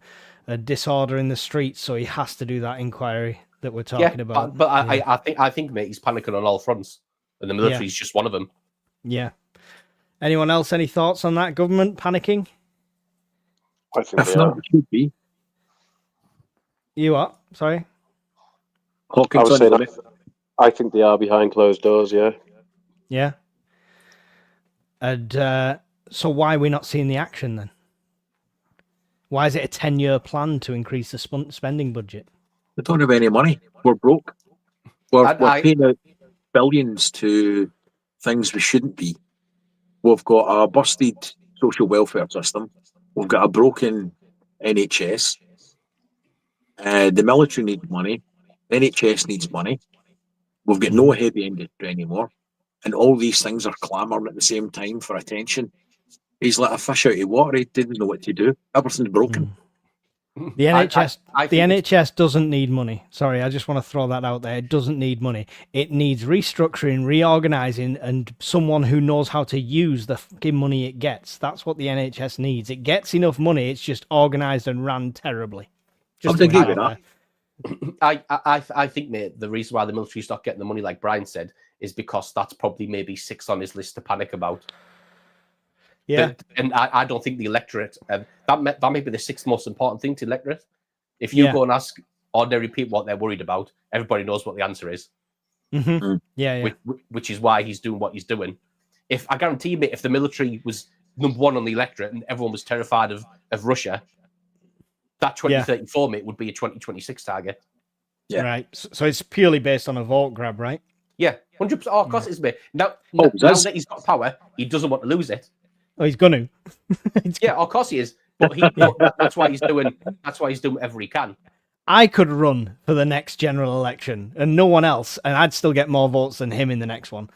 disorder in the streets, so he has to do that inquiry that we're talking about. But I think, mate, he's panicking on all fronts, and the military is just one of them. Yeah. Anyone else? Any thoughts on that? Government panicking? I think If they not, are. it should be. You what? Sorry. I Hawkins was on the saying, limit. I think they are behind closed doors. Yeah. Yeah. And so why are we not seeing the action then? Why is it a 10-year plan to increase the spending budget? They don't have any money. We're broke. We're paying out billions to things we shouldn't be. We've got a busted social welfare system. We've got a broken NHS. The military needs money. NHS needs money. We've got no heavy industry anymore. And all these things are clamouring at the same time for attention. He's like a fish out of water. He didn't know what to do. Everything's broken. The NHS, I think NHS doesn't need money. Sorry, I just want to throw that out there. It doesn't need money. It needs restructuring, reorganizing, and someone who knows how to use the fucking money it gets. That's what the NHS needs. It gets enough money. It's just organized and ran terribly. I would agree with that. I think, mate, the reason why the military's not getting the money, like Brian said, is because that's probably maybe 6 on his list to panic about. Yeah. And I don't think the electorate, that may be the 6th most important thing to the electorate. If you go and ask ordinary people what they're worried about, everybody knows what the answer is. Mm-hmm. Yeah. Which is why he's doing what he's doing. If I guarantee you, mate, if the military was number 1 on the electorate and everyone was terrified of Russia, that 2034, mate, would be a 2026 target. Yeah. Right. So it's purely based on a vote grab, right? Yeah, 100%. Oh, of course it is, mate. Now that he's got power, he doesn't want to lose it. Oh, he's going to. Yeah, of course he is. But that's why he's doing. That's why he's doing whatever he can. I could run for the next general election and no one else, and I'd still get more votes than him in the next one.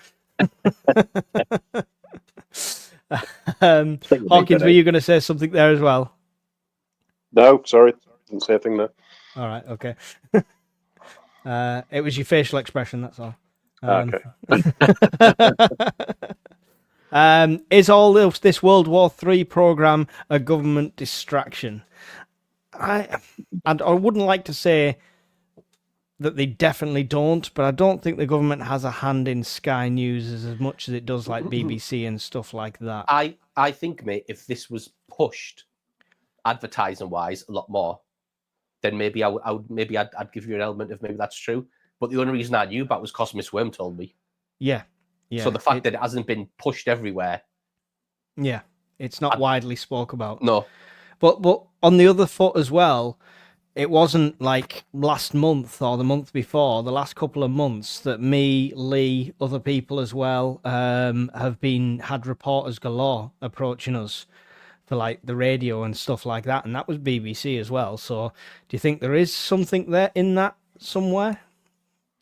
Hawkins, were you going to say something there as well? No, sorry, didn't say a thing there. All right, okay. It was your facial expression, that's all. Okay. Is all this World War III program a government distraction? I wouldn't like to say that they definitely don't, but I don't think the government has a hand in Sky News as much as it does like BBC and stuff like that. I think, mate, if this was pushed advertising wise a lot more, then maybe I'd give you an element of maybe that's true. But the only reason I knew about was because Miss Worm told me. Yeah. So the fact that it hasn't been pushed everywhere. Yeah, it's not widely spoke about. No. But on the other foot as well, it wasn't like last month or the month before, the last couple of months that me, Lee, other people as well have had reporters galore approaching us for like the radio and stuff like that. And that was BBC as well. So do you think there is something there in that somewhere?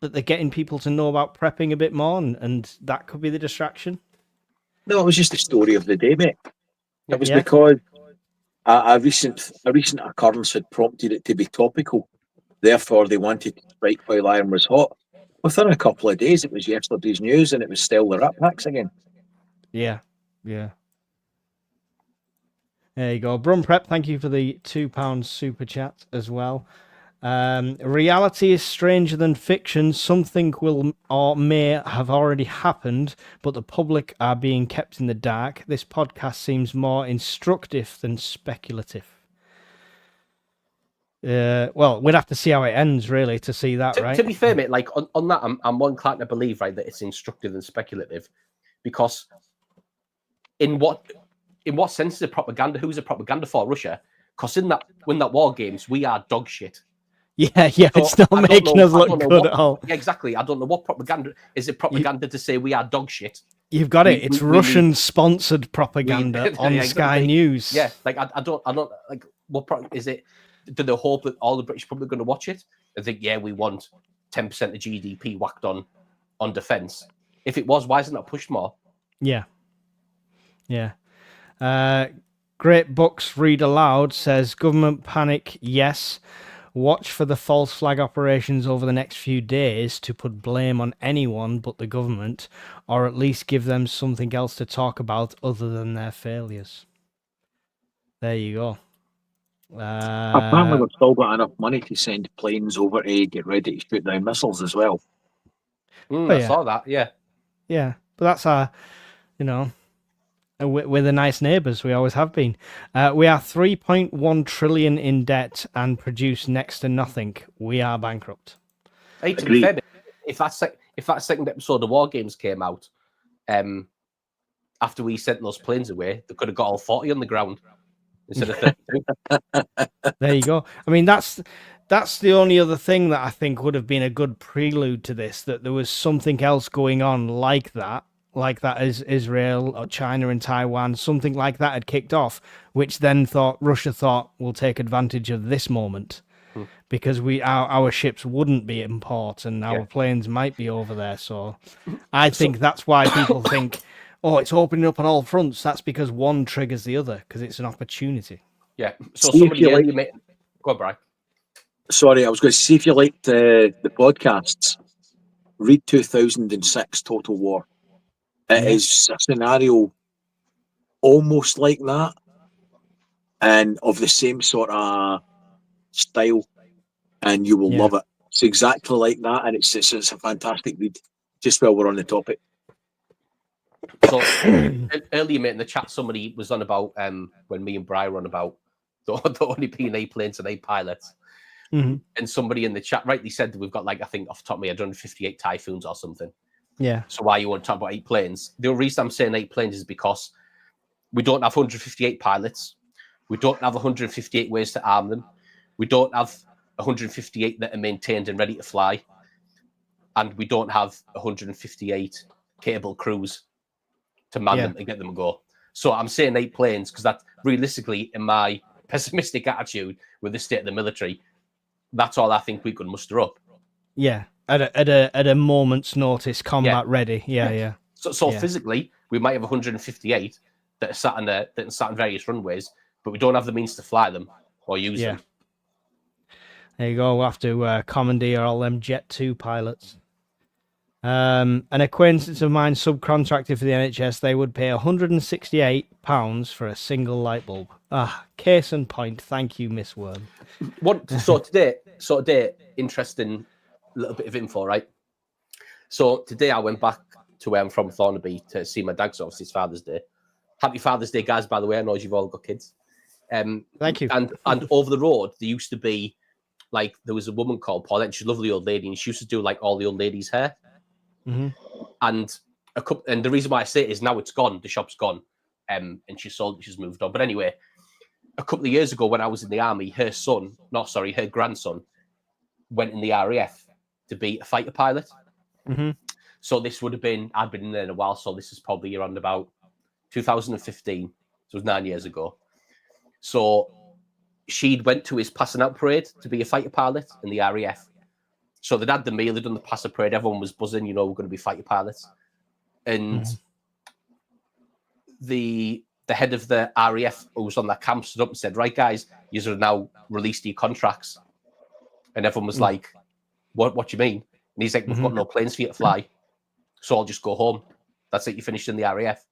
That they're getting people to know about prepping a bit more, and that could be the distraction? No, it was just the story of the day, mate. It was because a recent occurrence had prompted it to be topical. Therefore, they wanted to strike while iron was hot. Within a couple of days, it was yesterday's news, and it was still the rat packs again. Yeah. There you go. Brum Prep, thank you for the £2 super chat as well. Reality is stranger than fiction. Something will or may have already happened, but the public are being kept in the dark. This podcast seems more instructive than speculative. Well, we'd have to see how it ends, really, to see that, right? To be fair, mate, like on that, I'm more inclined to believe, right, that it's instructive than speculative, because in what sense is it propaganda? Who's it propaganda for? Russia? Because in that war games, we are dog shit. Yeah, so it's not making us look good at all. Yeah, exactly. I don't know what propaganda is. It propaganda to say we are dog shit? You've got it. It's Russian-sponsored propaganda on Sky News. Yeah, like I don't like what is it? Do they hope that all the British public are going to watch it and think, yeah, we want 10% of GDP whacked on defence? If it was, why isn't that pushed more? Yeah. Great Books Read Aloud says government panic. Yes. Watch for the false flag operations over the next few days to put blame on anyone but the government, or at least give them something else to talk about other than their failures. There you go. Apparently, we've still got enough money to send planes over to get ready to shoot down missiles as well. I saw that, yeah. Yeah, but that's We're the nice neighbours. We always have been. We are 3.1 trillion in debt and produce next to nothing. We are bankrupt. Hey, to be fair, if that second episode of War Games came out, after we sent those planes away, they could have got all 40 on the ground instead of 32. There you go. I mean, that's the only other thing that I think would have been a good prelude to this, that there was something else going on like that as Israel or China and Taiwan, something like that had kicked off, which then Russia thought we'll take advantage of this moment because our ships wouldn't be in port and our planes might be over there. So I think that's why people think, oh, it's opening up on all fronts. That's because one triggers the other, because it's an opportunity. Yeah. So somebody go on, Brian. Sorry, I was going to see if you liked the podcasts. Read 2006 Total War. It is a scenario almost like that, and of the same sort of style, and you will love it. It's exactly like that, and it's a fantastic read. Just while we're on the topic. So earlier, mate, in the chat, somebody was on about when me and Brian were on about the only being 8 planes and 8 pilots. Mm-hmm. And somebody in the chat rightly said that we've got, like, I think off the top of my head, 158 Typhoons or something. Yeah. So why you want to talk about 8 planes? The reason I'm saying 8 planes is because we don't have 158 pilots. We don't have 158 ways to arm them. We don't have 158 that are maintained and ready to fly. And we don't have 158 capable crews to man them and get them to go. So I'm saying 8 planes because that realistically, in my pessimistic attitude with the state of the military, that's all I think we could muster up. Yeah, at a moment's notice, combat ready. Yeah. So physically, we might have 158 that are sat on various runways, but we don't have the means to fly them or use them. There you go. We'll have to commandeer all them Jet 2 pilots. An acquaintance of mine subcontracted for the NHS. They would pay £168 for a single light bulb. Case in point. Thank you, Miss Worm. So today, interesting little bit of info, right? So today I went back to where I'm from, Thornaby, to see my dad, because obviously it's Father's Day. Happy Father's Day, guys, by the way. I know you've all got kids. Thank you. And over the road, there used to be, like, there was a woman called Paulette. She's a lovely old lady, and she used to do, like, all the old ladies' hair. Mm-hmm. And the reason why I say it is now it's gone. The shop's gone, and she's moved on. But anyway, a couple of years ago when I was in the army, her grandson went in the RAF to be a fighter pilot. Mm-hmm. So this would have been, I'd been in there in a while, so this is probably around about 2015. So it was 9 years ago. So she'd went to his passing out parade to be a fighter pilot in the RAF. So they'd had the meal, they'd done the pass of parade, everyone was buzzing, we're going to be fighter pilots. And the head of the RAF who was on that camp stood up and said, right, guys, you are now released your contracts. And everyone was like, what do you mean? And he's like, we've got no planes for you to fly, so I'll just go home. That's it, you finished in the RAF.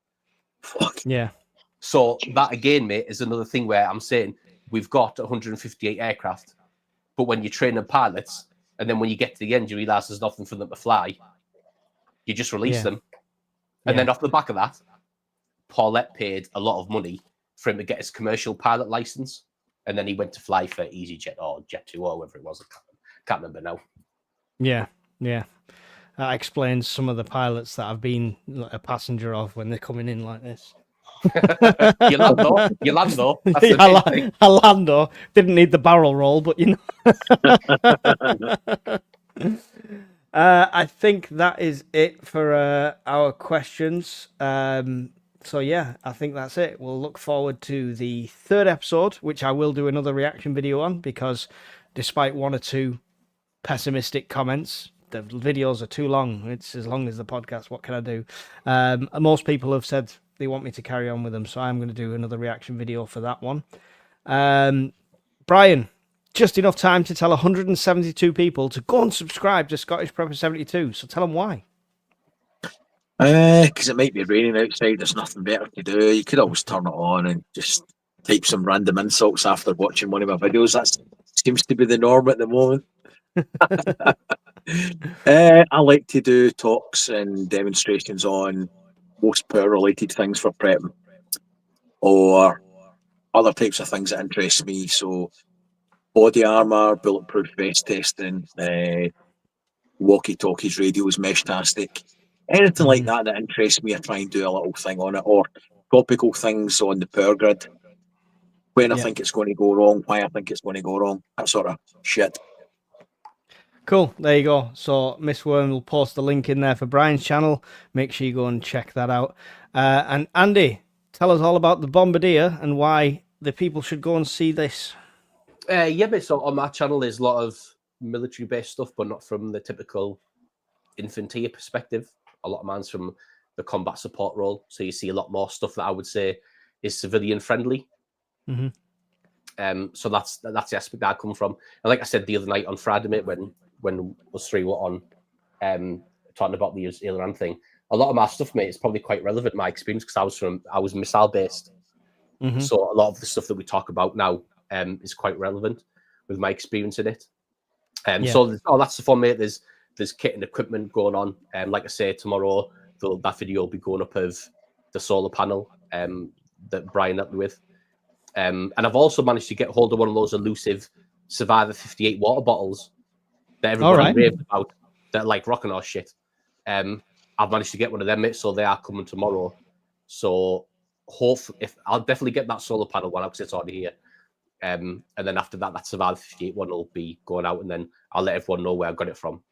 Fuck. Yeah. So that, again, mate, is another thing where I'm saying we've got 158 aircraft, but when you're training pilots, and then when you get to the end, you realise there's nothing for them to fly, you just release them. And then off the back of that, Paulette paid a lot of money for him to get his commercial pilot license. And then he went to fly for EasyJet or Jet2 or whatever it was. I can't remember now. Yeah. That explains some of the pilots that I've been a passenger of when they're coming in like this. You land though. That's the main thing. I land though. Didn't need the barrel roll, but I think that is it for our questions. So yeah, I think that's it. We'll look forward to the 3rd episode, which I will do another reaction video on, because despite 1 or 2 pessimistic comments, the videos are too long. It's as long as the podcast. What can I do? Most people have said they want me to carry on with them, so I'm going to do another reaction video for that one. Brian, just enough time to tell 172 people to go and subscribe to Scottish Prepper 72. So tell them why. Because it might be raining outside. There's nothing better to do. You could always turn it on and just type some random insults after watching one of my videos. That seems to be the norm at the moment. I like to do talks and demonstrations on most power related things for prepping. or other types of things that interest me. So body armor, bulletproof vest testing, walkie-talkies, radios, mesh-tastic, anything like that interests me. I try and do a little thing on it, or topical things on the power grid. When I think it's going to go wrong, why I think it's going to go wrong, that sort of shit. Cool. There you go. So Miss Worm will post the link in there for Brian's channel. Make sure you go and check that out. And Andy, tell us all about the Bombardier and why the people should go and see this. Yeah, but so on my channel, there's a lot of military-based stuff, but not from the typical infantry perspective. A lot of mine's from the combat support role. So you see a lot more stuff that I would say is civilian-friendly. So that's the aspect I come from. And like I said the other night on Friday, mate, when us three were on talking about the Iran thing, a lot of my stuff, mate, is probably quite relevant, my experience, because I was missile based. So a lot of the stuff that we talk about now is quite relevant with my experience in it. So that's the fun, mate. There's kit and equipment going on. Like I say, tomorrow that video will be going up of the solar panel that Brian helped me with. And I've also managed to get hold of one of those elusive Survivor 58 water bottles that everybody raved about, that like rocking our shit. I've managed to get one of them, mate, so they are coming tomorrow. So I'll definitely get that solar panel one out because it's already here. And then after that Survivor 58 one will be going out, and then I'll let everyone know where I got it from.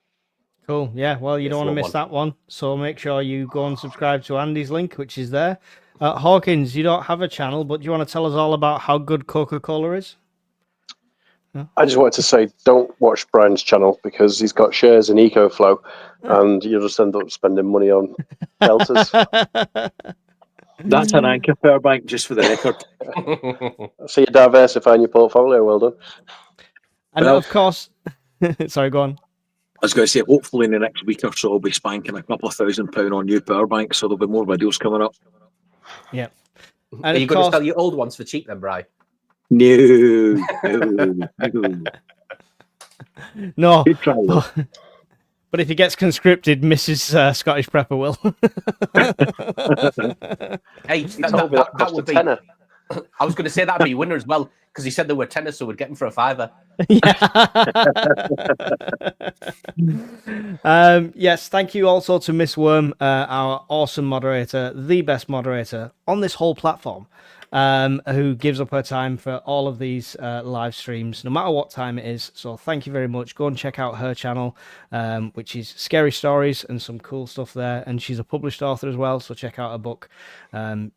Cool. Yeah, well, you don't want to miss that one. So make sure you go and subscribe to Andy's link, which is there. Hawkins, you don't have a channel, but do you want to tell us all about how good Coca-Cola is? I just wanted to say, don't watch Brian's channel because he's got shares in EcoFlow, and you'll just end up spending money on deltas. That's an anchor power bank, just for the record. So you're diversifying your portfolio. Well done. And of course, sorry, go on. I was going to say, hopefully in the next week or so, I'll be spanking a couple of £1,000 on new power banks, so there'll be more videos coming up. Yeah. And are you going to sell your old ones for cheap then, Bri? No. No. Good try, though. But if he gets conscripted, Mrs. Scottish Prepper will. Hey, that would be tenner. I was going to say that'd be a winner as well, because he said they were tenner, so we'd get them for a £5. Yes, thank you also to Miss Worm, our awesome moderator, the best moderator on this whole platform, who gives up her time for all of these live streams, no matter what time it is. So thank you very much. Go and check out her channel, which is Scary Stories and some cool stuff there. And she's a published author as well, so check out her book.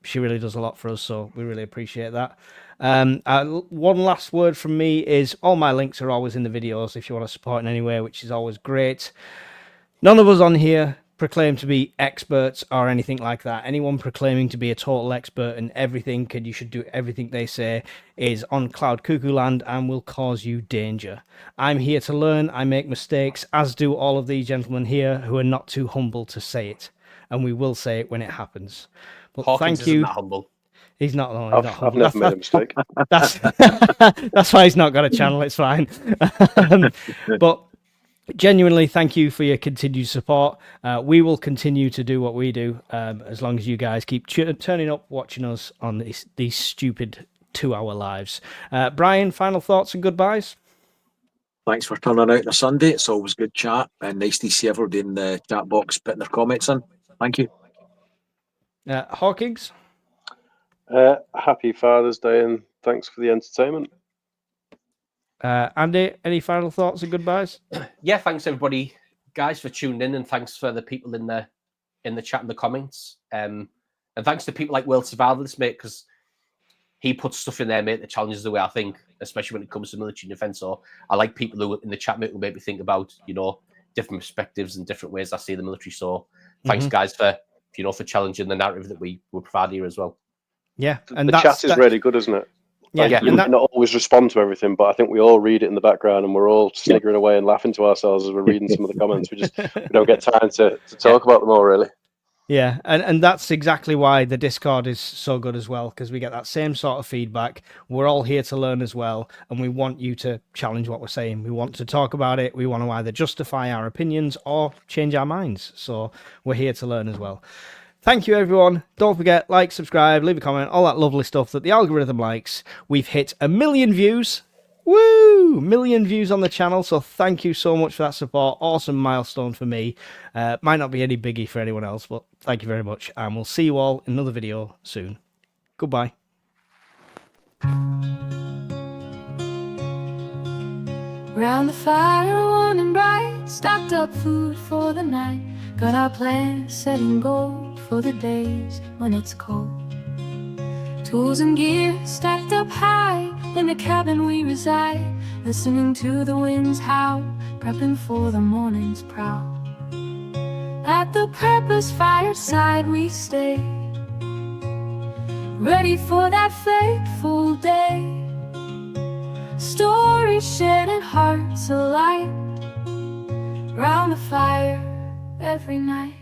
She really does a lot for us, so we really appreciate that. One last word from me is all my links are always in the videos if you want to support in any way, which is always great. None of us on here proclaim to be experts or anything like that. Anyone proclaiming to be a total expert in everything and you should do everything they say is on Cloud Cuckoo Land and will cause you danger. I'm here to learn. I make mistakes, as do all of these gentlemen here who are not too humble to say it, and we will say it when it happens. But Hawkins thank you. Isn't that humble. He's not. I've never made a mistake. That's why he's not got a channel. It's fine. But genuinely, thank you for your continued support. We will continue to do what we do as long as you guys keep turning up, watching us on these stupid 2-hour lives. Brian, final thoughts and goodbyes. Thanks for turning out on a Sunday. It's always good chat, and nice to see everybody in the chat box putting their comments in. Thank you. Hawkins? Happy Father's Day, and thanks for the entertainment. Andy, any final thoughts and goodbyes? Yeah, thanks everybody, guys, for tuning in, and thanks for the people in the chat and the comments. And thanks to people like World Survivalist, mate, because he puts stuff in there, mate, that challenges the way I think, especially when it comes to military defence. So I like people who in the chat, mate, who make me think about, different perspectives and different ways I see the military. So thanks, guys, for challenging the narrative that we provide here as well. Yeah, and the chat is really good, isn't it? Yeah, you might not always respond to everything, but I think we all read it in the background, and we're all sniggering away and laughing to ourselves as we're reading some of the comments. We don't get time to talk about them all, really. Yeah, and that's exactly why the Discord is so good as well, because we get that same sort of feedback. We're all here to learn as well, and we want you to challenge what we're saying. We want to talk about it. We want to either justify our opinions or change our minds. So we're here to learn as well. Thank you, everyone. Don't forget, like, subscribe, leave a comment, all that lovely stuff that the algorithm likes. We've hit 1 million views. Woo! 1 million views on the channel, so thank you so much for that support. Awesome milestone for me. Might not be any biggie for anyone else, but thank you very much, and we'll see you all in another video soon. Goodbye. Round the fire, warm and bright, stocked up food for the night. Got our plans set in gold for the days when it's cold. Tools and gear stacked up high in the cabin we reside, listening to the winds howl, prepping for the morning's prowl. At the purpose fireside we stay, ready for that fateful day. Stories shared and hearts alight, round the fire every night.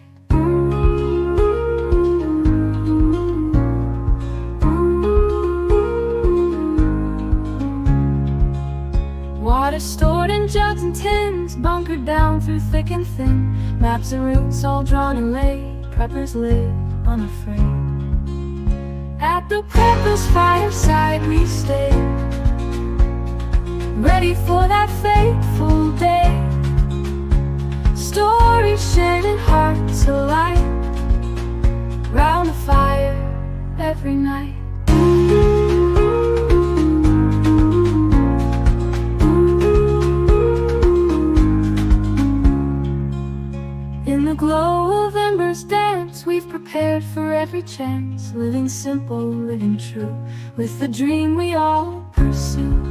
Water stored in jugs and tins, bunkered down through thick and thin. Maps and routes all drawn and laid, preppers live unafraid. At the purpose fireside we stay, ready for that fateful day. Stories shared and hearts alight, round the fire every night. In the glow of embers dance, we've prepared for every chance. Living simple, living true, with the dream we all pursue.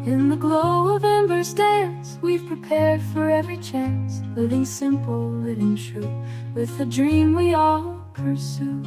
In the glow of embers dance, we've prepared for every chance. Living simple, living true, with the dream we all pursue.